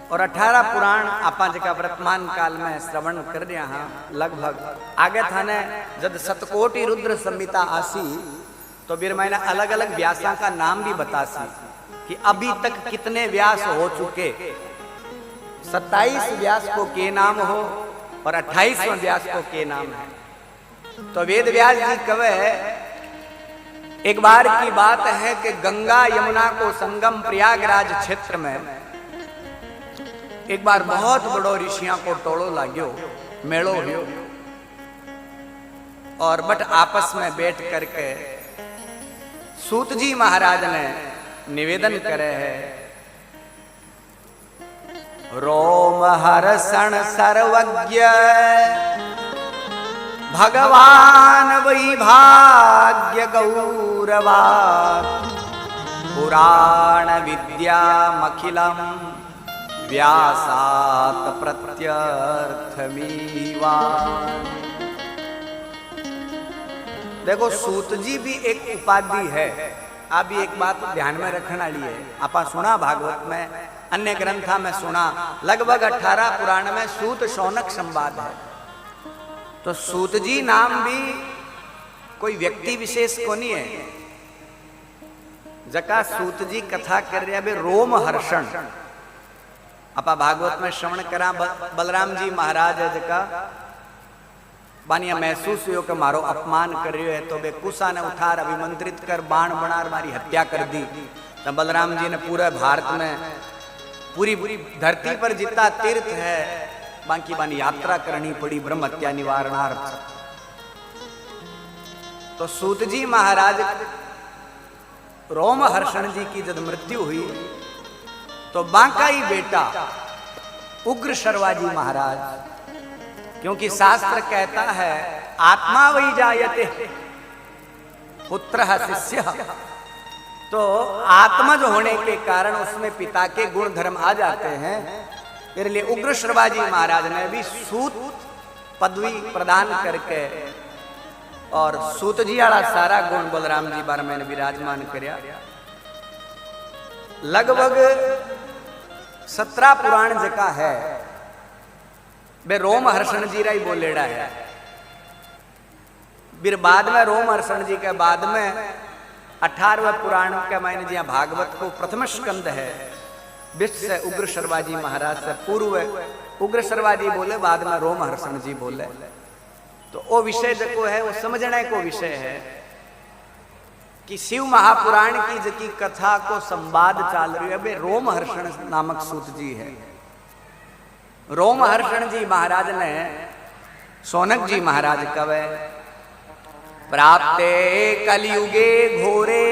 और 18 पुराण आपा जी का वर्तमान काल में श्रवण कर रहे हैं। लगभग आगे थाने जब सतकोटि रुद्र संहिता आसी तो फिर मैंने अलग अलग व्यासा का नाम भी बतासी कि अभी तक कितने व्यास हो चुके। 27 व्यास को के नाम हो और 28वें व्यास को के नाम है। तो वेद व्यास जी कवे, एक बार की बात है कि गंगा यमुना को संगम प्रयागराज क्षेत्र में एक बार बहुत बड़ो ऋषियों को टोलो लाग्यो, मेड़ो हो, और बट आपस में बैठ करके सूत जी महाराज ने निवेदन करे है, रोम हर्षण सर्वज्ञ भगवान वैभाग्य गौरवा पुराण विद्यामखिलम व्यासात प्रत्यर्थमीवा। देखो सूत जी भी एक उपाधि है। आप भी एक बात ध्यान में रखने वाली है। आपा सुना भागवत में, अन्य ग्रंथा में सुना, लगभग 18 पुराण में सूत शौनक संवाद है। तो सूत जी नाम भी कोई व्यक्ति विशेष को नहीं है। जका सूत जी कथा कर रहे हैं रोम हर्षण। आपा भागवत में श्रवण करा बलराम जी महाराज है जका बानिया महसूस हुआ कि मारो अपमान कर रहे है, तो बे कुसा ने उठार अभिमंत्रित कर बाण बनार मारी हत्या कर दी। तो बलराम जी ने पूरे भारत में पूरी धरती पर जितना तीर्थ है बाकी बानी यात्रा करनी पड़ी ब्रह्म हत्या निवारणार्थ। तो सूत जी महाराज रोम हर्षण जी की जब मृत्यु हुई तो बांका ही बेटा उग्र शर्वाजी महाराज, क्योंकि शास्त्र कहता है आत्मा वही जायते पुत्र शिष्य, तो आत्मज होने के कारण उसमें पिता के गुण धर्म आ जाते हैं। इसलिए उग्र शर्वाजी महाराज ने भी सूत पदवी प्रदान करके और सूत जी वाला सारा गुण बलराम जी बार मैंने विराजमान करया। लगभग 17 पुराण जका है बे रोम हर्षण जी राई बोलेड़ा है। फिर बाद में रोम हर्षण जी के बाद में 18वें पुराण के मैंने जी भागवत को प्रथम स्कंद है, विश्व से उग्र शर्वाजी महाराज से पूर्व उग्र शर्वाजी बोले, बाद में रोम हर्षण जी बोले। तो वो विषय जो है वो समझने को विषय है कि शिव महापुराण की जकी कथा को संवाद चाल रही है बे रोम हर्षण नामक सूत जी है। रोम हर्षण जी महाराज ने सोनक जी महाराज कवे, प्राप्ते कलयुगे घोरे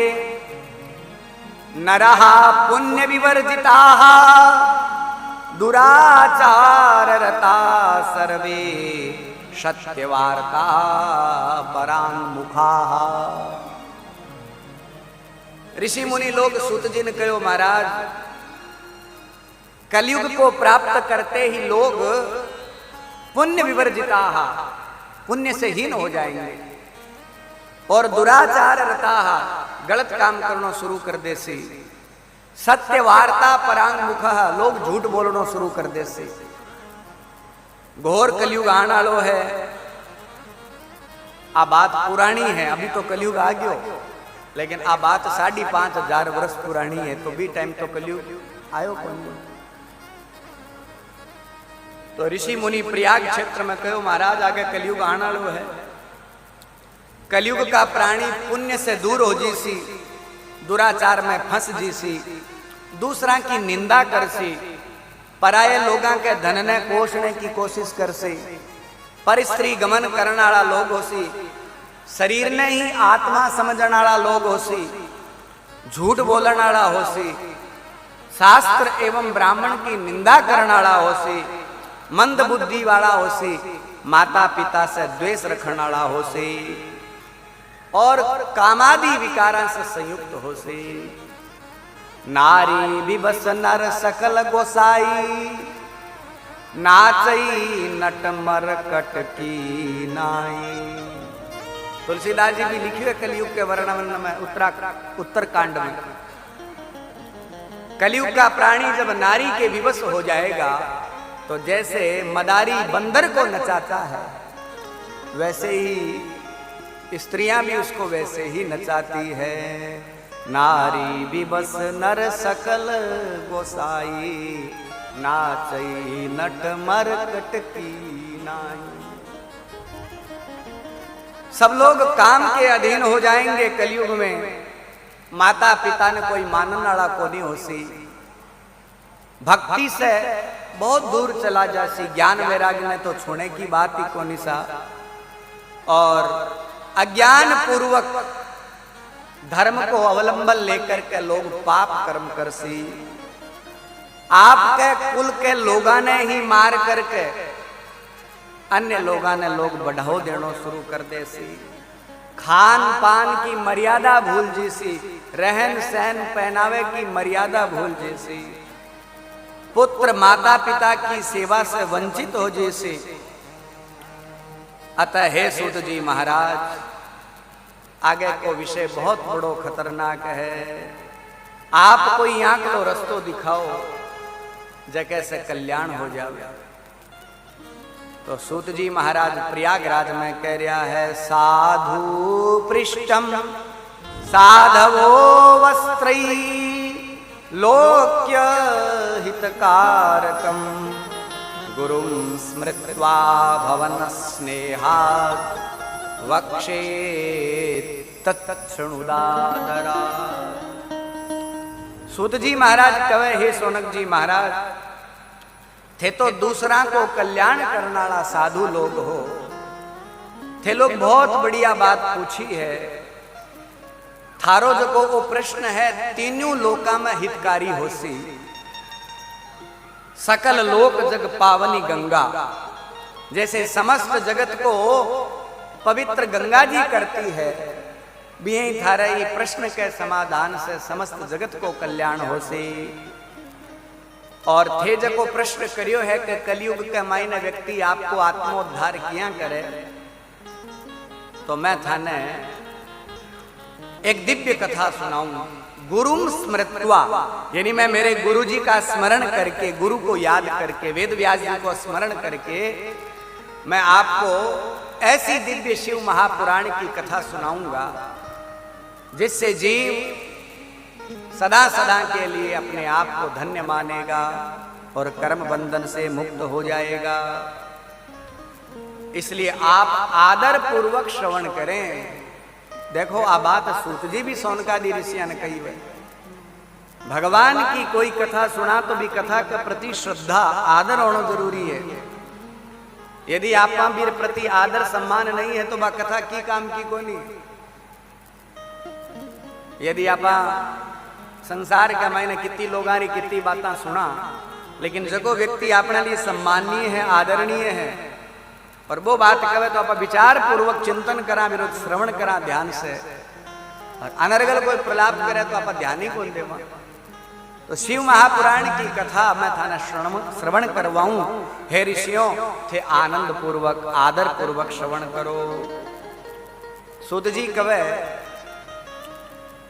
नरहा पुण्य विवर्जिता दुराचार रता सर्वे सत्यवार्ता परांगमुखा। ऋषि मुनि लोग सूत जी ने कहो, महाराज कलयुग को प्राप्त करते ही लोग पुण्य विवर्जिता पुण्य से हीन हो जाएंगे और दुराचार रता गलत काम करना शुरू कर दे सी, सत्य वार्ता परांगमुख लोग झूठ बोलना शुरू कर दे सी। घोर कलयुग आने वालो है। आ बात पुरानी है, अभी तो कलयुग आ गयो, लेकिन आ बात 5,500 वर्ष पुरानी है। तो भी टाइम तो कलयुग आयो कौन। तो ऋषि मुनि प्रयाग क्षेत्र में कहो, महाराज आगे कलयुग आने वालो है। कलयुग का प्राणी पुण्य से दूर हो जीसी, दुराचार में फंस जीसी, दूसरा की निंदा करसी, पराये लोगों के धन ने पोषने की कोशिश करसी, पर स्त्री गमन करने वाला लोग होसी, शरीर ने ही आत्मा समझने वाला लोग होसी, झूठ बोलने वाला होसी, शास्त्र एवं ब्राह्मण की निंदा करने वाला होसी, मंद बुद्धि वाला होसी, माता पिता से द्वेष रखने वाला होसी और कामादि विकारा से संयुक्त होसी। नारी विवश नर सकल गोसाई, नाचई नट मरकट की नाई। तुलसीदास जी भी लिखे है कलयुग के वर्णन में उत्तरकांड में। कलयुग का प्राणी जब नारी के विवश हो जाएगा तो जैसे मदारी बंदर को नचाता है वैसे ही स्त्रियां भी उसको वैसे ही नचाती है। नारी विवश नर सकल गोसाई, नाचई नट मरकट की नाई। सब लोग काम के अधीन हो जाएंगे कलयुग में। माता पिता ने कोई मानने वाला को नहीं होसी, भक्ति से बहुत दूर चला जासी, ज्ञान वैराग्य ने तो छोड़ने की बात ही कोनी सा। और अज्ञान पूर्वक धर्म को अवलंबन लेकर के लोग पाप कर्म करसी। आपके कुल के लोगा ने ही मार करके अन्य लोगा ने लोग बढ़ाओ देनो शुरू कर देसी। खान पान की मर्यादा भूल जैसी, रहन सहन पहनावे की मर्यादा भूल जैसी, पुत्र माता पिता की सेवा से वंचित हो जैसे। अतः हे सूत जी महाराज, आगे को विषय बहुत बड़ो खतरनाक है। आप कोई आंख लो रस्तो दिखाओ जगह से कल्याण हो जाए। तो सूत जी महाराज प्रयागराज में कह रहा है, साधु पृष्ठम साधवो वस्त्रई लोक्य हितकारकम गुरुं स्मृत्वा भवन स्नेहात् वक्षे तत्शृणुदादरा। सूत जी महाराज कहे, हे सोनक जी महाराज, थे तो दूसरा को कल्याण करने वाला साधु लोग हो, थे लोग बहुत बढ़िया बात पूछी है। थारो जो को वो प्रश्न है, तीनों लोका में हितकारी होसी। सकल लोक जग पावनी गंगा, जैसे समस्त जगत को पवित्र गंगा जी करती है, भी थारा ये प्रश्न के समाधान से समस्त जगत को कल्याण होसी। और थे जको प्रश्न करियो है कि कलयुग के मायने व्यक्ति आपको आत्मोद्धार किया करे, तो मैं थाने एक दिव्य कथा सुनाऊं। गुरुं स्मृत्वा, यानी मैं मेरे गुरु जी का स्मरण करके, गुरु को याद करके, वेद व्यास जी को स्मरण करके मैं आपको ऐसी दिव्य शिव महापुराण की कथा सुनाऊंगा जिससे जीव सदा सदा के लिए अपने आप को धन्य मानेगा और कर्म बंधन से मुक्त हो जाएगा। इसलिए आप आदर पूर्वक श्रवण करें। देखो आ बात सूत जी भी सोनकादि ऋषियों ने कही है। भगवान की कोई कथा सुना तो भी कथा के प्रति श्रद्धा आदर होना जरूरी है। यदि आप भी प्रति आदर सम्मान नहीं है तो वह कथा की काम की कोई नहीं। यदि आप संसार के मायने कितनी लोगों ने कितनी बातें सुना, लेकिन जगो व्यक्ति अपने लिए सम्माननीय है, आदरणीय है, और वो बात कहे तो आप विचार पूर्वक चिंतन करा, विरोध श्रवण करा ध्यान से, और अनर्गल कोई प्रलाप करे तो आप ध्यान ही कौन देवा। तो शिव महापुराण की कथा मैं थाना श्रवण करवाऊं। हे ऋषियों, थे आनंद पूर्वक आदर पूर्वक श्रवण करो। सूत जी कवे,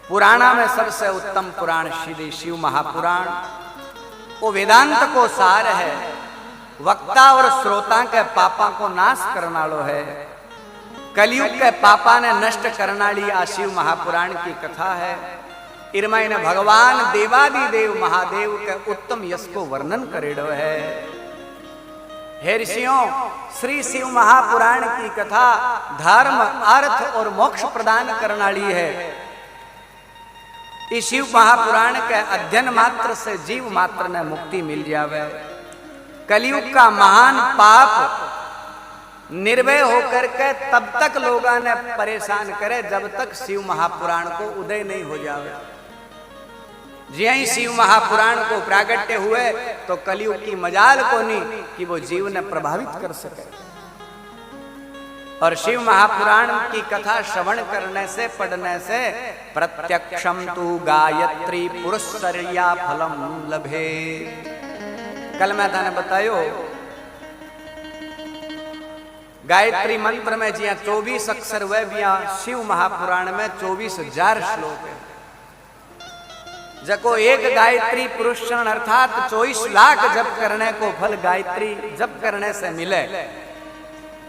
पुराणा में सबसे उत्तम पुराण श्री शिव महापुराण, वो वेदांत को सार है, वक्ता और श्रोता के पापा को नाश करने वालो है, कलयुग के पापा ने नष्ट करने वाली आ शिव महापुराण की कथा है। इरमाई ने भगवान देवादिदेव महादेव के उत्तम यश को वर्णन करेडो है। हे ऋषियों, श्री शिव महापुराण की कथा धर्म अर्थ और मोक्ष प्रदान करने वाली है। इस शिव महापुराण के अध्ययन मात्र से जीव मात्र ने मुक्ति मिल जावे। कलयुग का महान पाप निर्भय होकर के तब तक लोगों ने परेशान करे जब तक शिव महापुराण को उदय नहीं हो जावे। ज्यां ही शिव महापुराण को प्रागट्य हुए तो कलयुग की मजाल को नहीं कि वो जीव ने प्रभावित कर सके। और शिव महापुराण की कथा श्रवण करने से, पढ़ने से प्रत्यक्षम तु गायत्री पुरस्सर्या फलम लभे। कल मैं थाने बतायो गायत्री मंत्र में जिया 24 अक्षर हुए, बिया शिव महापुराण में 24,000 श्लोक है। जको एक गायत्री पुरुषण अर्थात 24 लाख जप करने को फल गायत्री जप करने से मिले,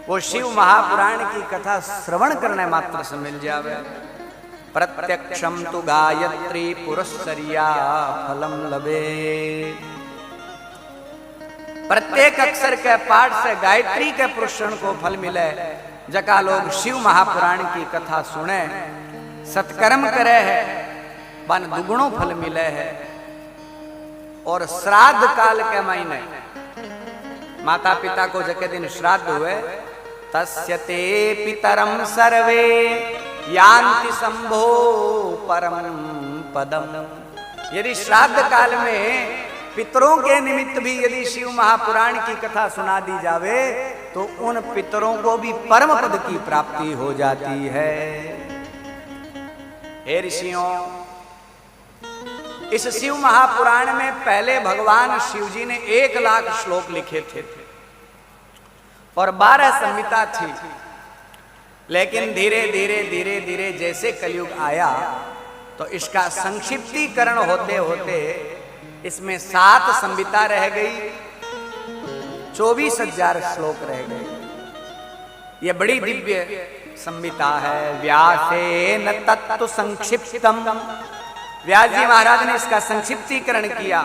वो शिव महापुराण की कथा श्रवण करने मात्र से मिल जावे। प्रत्यक्षम तु गायत्री पुरस्सर्या फलम लभे। प्रत्येक अक्षर के पाठ से गायत्री के पुरुषण को फल मिले। जका लोग शिव महापुराण की कथा सुने, सत्कर्म करे है, बन दुगुणों फल मिले है। और श्राद्ध काल के महीने माता पिता को जके दिन श्राद्ध हुए, तस्य ते पितरम सर्वे यान्ति शंभो परम पदम। यदि श्राद्ध काल में पितरों के निमित्त भी यदि शिव महापुराण की कथा सुना दी जावे तो उन पितरों को भी परम पद की प्राप्ति हो जाती है। हे ऋषियों, इस शिव महापुराण में पहले भगवान शिव जी ने 1 लाख श्लोक लिखे थे और 12 संहिता थी। लेकिन धीरे धीरे धीरे धीरे जैसे कलयुग आया तो इसका संक्षिप्तीकरण होते होते इसमें 7 संहिता रह गई, 24,000 श्लोक रह गए। ये बड़ी दिव्य संहिता है। व्यासेन तत्तु संक्षिप्तम, व्यास जी महाराज ने इसका संक्षिप्तीकरण किया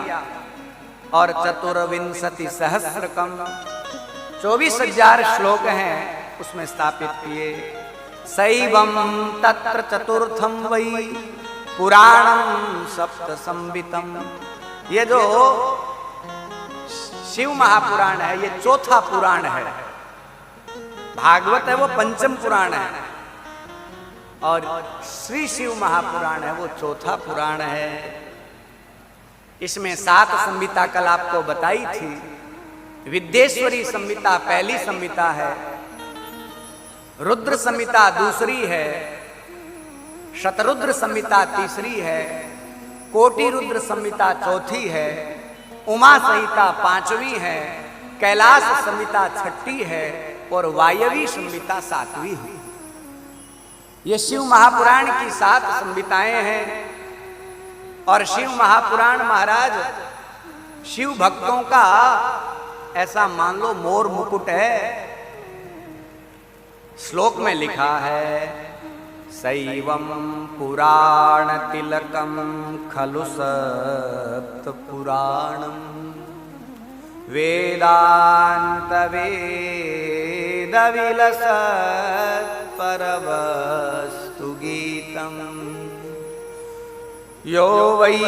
और 24 सहस्रकम 24,000 श्लोक हैं उसमें स्थापित किए। शैवम तत्र चतुर्थम वै पुराणम सप्त संवितम। ये जो शिव महापुराण है ये चौथा पुराण है। भागवत है वो पंचम पुराण है और श्री शिव महापुराण है वो चौथा पुराण है। इसमें 7 संहिता कल आपको बताई थी। विद्येश्वरी संहिता पहली संहिता है, रुद्र संहिता दूसरी है, शतरुद्र संहिता तीसरी है, कोटि रुद्र संहिता चौथी है, उमा संहिता 5वीं है, कैलाश संहिता 6ठी है और वायवी संहिता 7वीं है। ये शिव महापुराण की 7 संहिताएं हैं। और शिव महापुराण महाराज शिव भक्तों का ऐसा मान लो मोर मुकुट है। श्लोक में लिखा है शैवम पुराण तिलकम खलु सप्त पुराणम वेदांत वेद विलसत् परवस्तु गीतम यो वै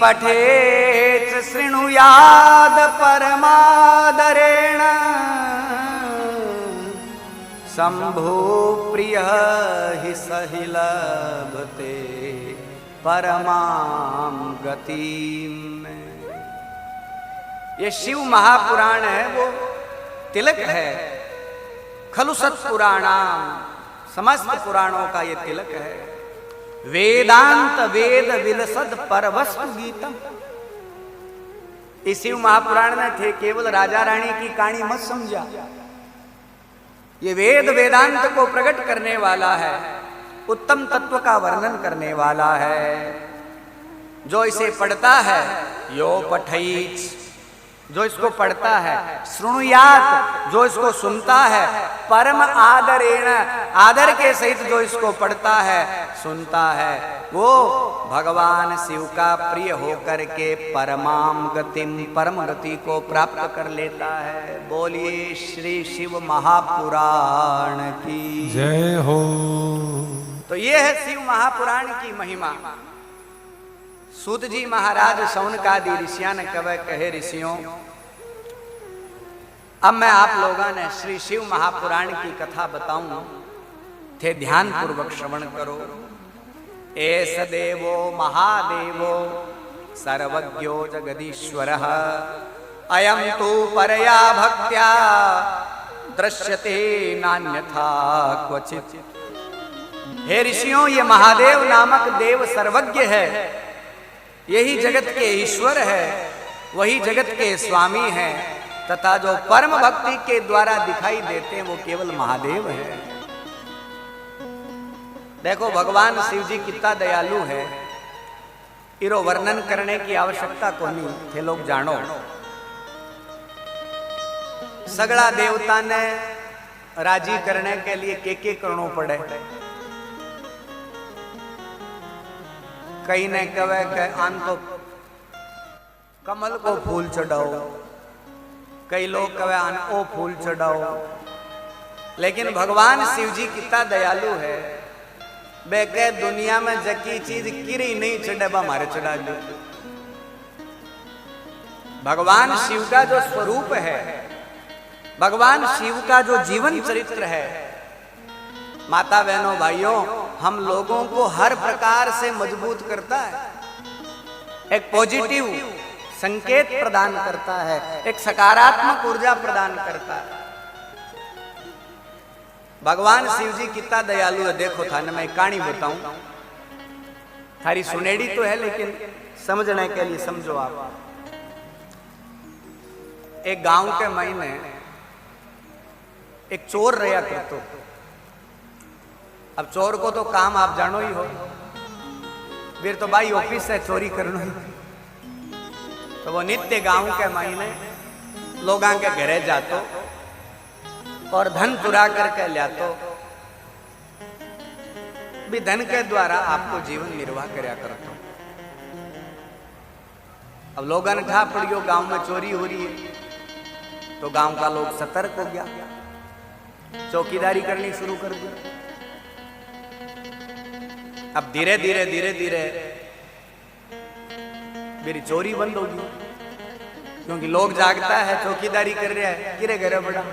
पठेत् शृणुयाद परमादरेण शंभो प्रिय हि सहि लभते परमाम गतिम। ये शिव महापुराण है वो तिलक है। खलु सत्पुराणाम, समस्त पुराणों का ये तिलक है। वेदांत वेद विलसद परवस्तु गीतम। इस शिव महापुराण में थे केवल राजा रानी की कहानी मत समझा। ये वेद वेदांत को प्रकट करने वाला है, उत्तम तत्व का वर्णन करने वाला है। जो इसे पढ़ता है यो पठैत्, जो इसको पढ़ता है, शृणुयात, जो इसको सुनता है, परम आदरेण, आदर के सहित जो इसको पढ़ता है सुनता है, वो भगवान शिव का प्रिय होकर के परमाम गतिम, परम गति को प्राप्त कर लेता है। बोलिए श्री शिव महापुराण की जय हो। तो ये है शिव महापुराण की महिमा। सूत जी महाराज शौनकादि ऋषियां ने कहे ऋषियों, अब मैं आप लोगों ने श्री शिव महापुराण की कथा बताऊं, थे ध्यान पूर्वक श्रवण करो। एस देवो महादेवो सर्वज्ञो जगदीश्वरः अयं तु परया भक्त्या दृश्यते नान्यथा क्वचित्। हे ऋषियों, ये महादेव नामक देव सर्वज्ञ है, यही जगत के ईश्वर है, वही जगत के स्वामी हैं, तथा जो परम भक्ति के द्वारा दिखाई देते हैं वो केवल महादेव है। देखो भगवान शिव जी कितना दयालु है, इरो वर्णन करने की आवश्यकता को नहीं थे, लोग जानो। सगड़ा देवता ने राजी करने के लिए के करनो पड़े। कई ने कहे कि आन तो कमल को फूल चढ़ाओ, कई लोग कहे आन ओ फूल चढ़ाओ, लेकिन भगवान शिव जी कितना दयालु है, वे कह दुनिया में जकी चीज किरी नहीं चढ़े हमारे चढ़ा दो। भगवान शिव का जो स्वरूप है, भगवान शिव का जो जीवन चरित्र है, माता बहनों भाइयों, हम लोगों को हर प्रकार से मजबूत करता है, एक पॉजिटिव संकेत प्रदान करता है, एक सकारात्मक ऊर्जा प्रदान करता है। भगवान शिव जी कितना दयालु है। देखो थाने मैं कहानी बताऊं, थारी सुनेड़ी तो है लेकिन समझने के लिए समझो आप। एक गांव के महीने एक चोर रहा करतो। अब चोर को तो काम आप जानो ही हो, फिर तो भाई ऑफिस से चोरी करना ही। तो वो नित्य गांव के महीने लोगों के घरे जातो और धन चुरा करके लातो, भी धन के द्वारा आपको जीवन निर्वाह करया करतो। अब लोगों ने कहा पड़ियो गांव में चोरी हो रही है, तो गांव का लोग सतर्क हो गया, चौकीदारी करनी शुरू कर दी। अब धीरे धीरे धीरे धीरे मेरी चोरी बंद होगी, क्योंकि लोग जागता है, चौकीदारी कर रहा है, किरे घरे बड़ा।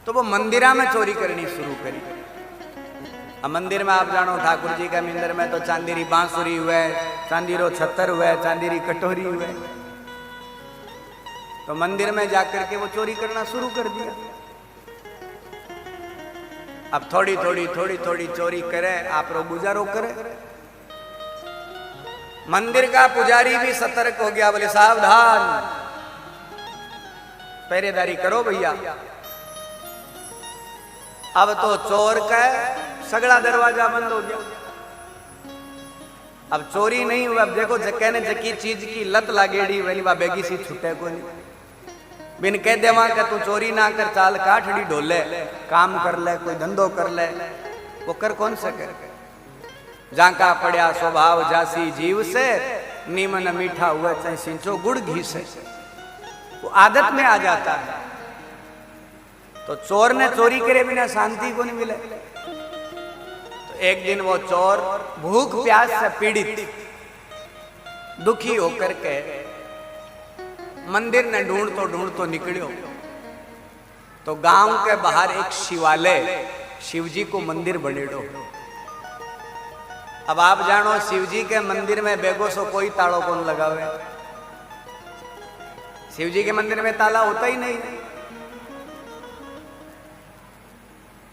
तो वो मंदिरा में चोरी करनी शुरू करी। अब मंदिर में आप जानो ठाकुर जी का मंदिर में तो चांदीरी बांसुरी हुए, चांदीरो छतर हुए, चांदीरी कटोरी हुए। तो मंदिर में जाकर के वो चोरी करना शुरू कर दिया। अब थोड़ी थोड़ी थोड़ी थोड़ी चोरी करे, आप रो गुजारो करे। मंदिर का पुजारी भी सतर्क हो गया, बोले सावधान, पहरेदारी करो भैया। अब तो चोर का सगड़ा दरवाजा बंद हो गया, अब चोरी नहीं हुआ। अब देखो जके ने जकी चीज की लत लागेड़ी वही वह बेगी सी छुटे को नहीं। बिन कह देवा कि तू चोरी ना कर, चाल काठड़ी ढोले, काम कर ले, कोई धंधो कर ले, वो कर कौन सके। जाका पड़या स्वभाव जासी जीव से, नीमन मीठा हुआ चाहे सिंचो गुड़ घी से, वो आदत में आ जाता है। तो चोर ने चोरी करे बिना शांति को नहीं मिले। तो एक दिन वो चोर भूख प्यास से पीड़ित दुखी होकर के मंदिर ने ढूंढतो निकलियो। तो गांव के बाहर एक शिवालय, शिव जी को मंदिर बनेड़ो। अब आप जानो शिव जी के मंदिर में बेगो सो कोई ताड़ो कौन लगावे। शिव जी के मंदिर में ताला होता ही नहीं।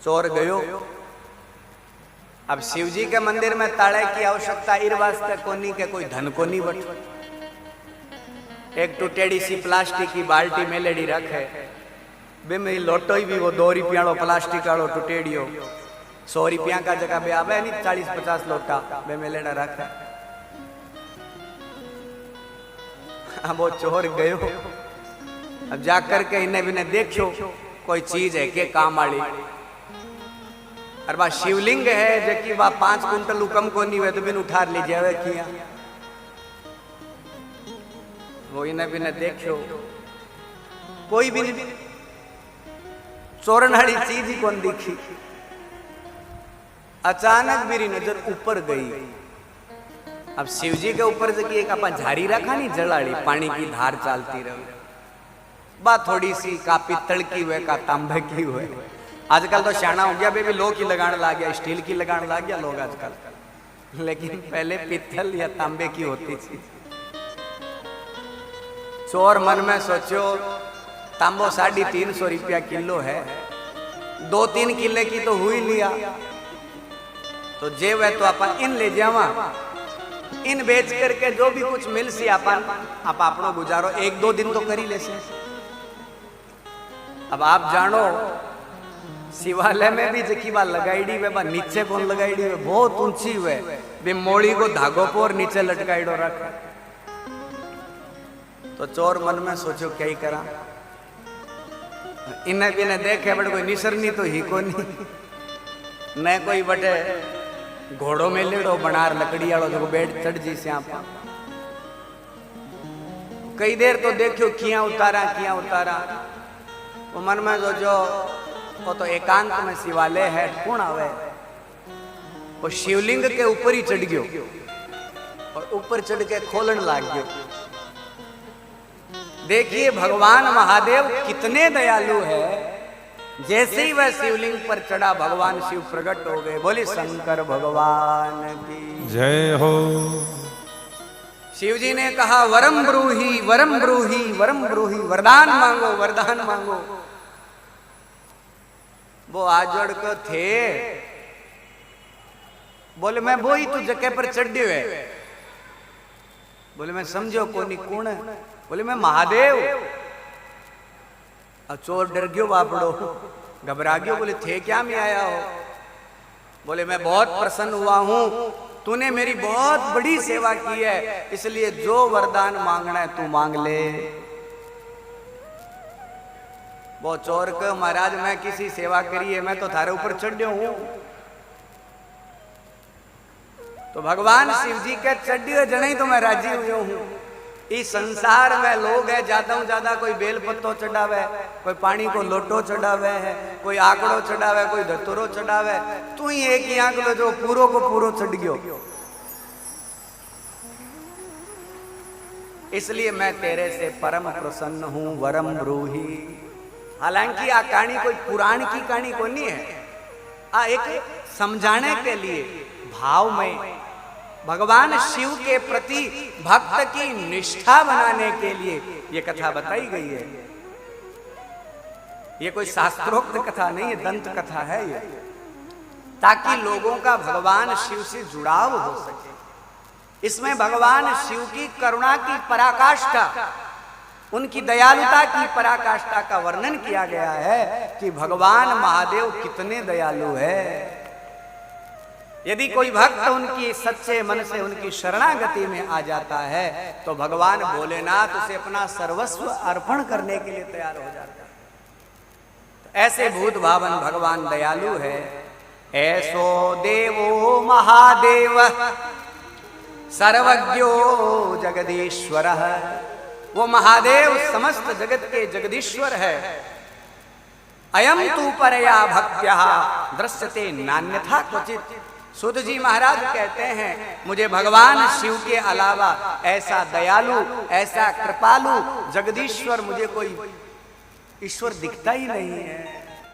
चोर गयो। अब शिव जी के मंदिर में ताले की आवश्यकता इर वास्ते कोनी के कोई धन को नहीं बट। एक टूटेड़ी सी प्लास्टिक की बाल्टी मेलेडी रखे, बे मेरी लोटो ही भी वो 2 रुपया प्लास्टिक वालो टूटेड़ियो, 100 रुपया का जगह बे आवे नहीं 40-50 लोटा बे मेलेडा रखा। अब वो चोर गयो। अब जाकर के इन्हें भी ने देखो कोई चीज है के काम वाली। और वह शिवलिंग है जो कि वह 5 कुंटल कम को नहीं हुए तो बिन उठा लीजिए वे किया। वो इन्हें भी ने देखो कोई भी नहीं, चोरनाड़ी चीज ही कौन दिखी। अचानक मेरी नजर ऊपर गई। अब शिव जी के ऊपर से एक अपन झारी रखा नहीं जलाड़ी, पानी की धार चलती रही। बात थोड़ी सी का पित्तल की हुए का तांबे की हुए। आजकल तो शाना हो गया, बेबी लोह की लगाने लग गया, स्टील की लगाने लग गया लोग आजकल। लेकिन पहले पित्तल या तांबे की होती थी। चोर मन में सोचो तांबो 350 रुपया किलो है, 2-3 किले की तो हुई लिया, तो जे वह तो अपन इन ले जावा, इन बेच करके जो भी कुछ मिल सी अपन आप अपनो गुजारो 1-2 दिन तो करी ले से। अब आप जानो शिवालय में भी जकी बात लगाईडी वे बा नीचे कौन लगाईडी वे बहुत ऊंची हुए बे मोड़ी को धागो पर नीचे लटकाईडो रख। तो चोर मन में सोचो क्या ही करा, इन्हें भी ने देखे बट कोई निसरनी तो ही को नहीं, न कोई बटे घोड़ों में लेड़ो बनार लकड़ी वालों जो बैठ चढ़ जी से आप कई देर तो देखियो किया उतारा। वो मन में जो वो तो एकांत में शिवालय है, कौन आवे, वो शिवलिंग के ऊपर ही चढ़ गयो और ऊपर चढ़ के खोलन लाग गयो। देखिए भगवान महादेव कितने दयालु है, जैसे ही वह शिवलिंग पर चढ़ा भगवान शिव प्रकट हो गए। बोले शंकर भगवान की जय हो। शिव जी ने कहा वरम ब्रूही वरम ब्रूही वरम ब्रूही, वरदान मांगो वरदान मांगो। वो आजड़ को थे, बोले मैं वो ही तू जगह पर चढ़े हुए। बोले मैं समझो कोनी कौन है, बोले मैं महादेव। अब चोर डर गयो बापड़ो, घबरा गयो, बोले थे क्या में आया हो। बोले मैं बहुत प्रसन्न हुआ हूं, तूने मेरी बहुत बड़ी सेवा की है, इसलिए जो वरदान मांगना है तू मांग ले। वो चोर को महाराज मैं किसी सेवा करी है, मैं तो थारे ऊपर चढ़ हूं। तो भगवान शिव जी के चढ़े जने तो मैं राजी हुआ हूं। इस संसार में लोग है ज्यादा ज्यादा, कोई बेल पत्तो चढ़ावे, कोई पानी को लोटो चढ़ावे है, कोई आंकड़ो चढ़ावे, कोई धतुरो चढ़ावे, तू ही एक ही आंकड़ो जो पूरो को पूरो चढ़ गयो। इसलिए मैं तेरे से परम प्रसन्न हूं, वरम ब्रूही। हालांकि आ कहानी कोई पुराण की कहानी को नहीं है, आ एक समझाने के लिए भाव में भगवान शिव के प्रति भक्त की निष्ठा बनाने के लिए ये कथा बताई गई है। ये कोई शास्त्रोक्त कथा नहीं है, दंत कथा है ये, ताकि लोगों का भगवान शिव से जुड़ाव हो सके। इसमें भगवान शिव की करुणा की पराकाष्ठा, उनकी दयालुता की पराकाष्ठा का वर्णन किया गया है कि भगवान महादेव कितने दयालु है। यदि कोई भक्त उनकी सच्चे मन से उनकी शरणागति में आ जाता है तो भगवान भोलेनाथ उसे अपना सर्वस्व अर्पण करने के लिए तैयार हो जाता है। तो ऐसे भूत भावन भगवान दयालु है। ऐसो देवो महादेव सर्वज्ञो जगदीश्वर, वो महादेव समस्त जगत के जगदीश्वर है। अयम तू परया भक्त्या दृश्यते नान्यथा क्वचित। सुध जी महाराज कहते हैं मुझे भगवान शिव के अलावा ऐसा दयालु, ऐसा कृपालु जगदीश्वर, मुझे कोई ईश्वर दिखता ही नहीं है।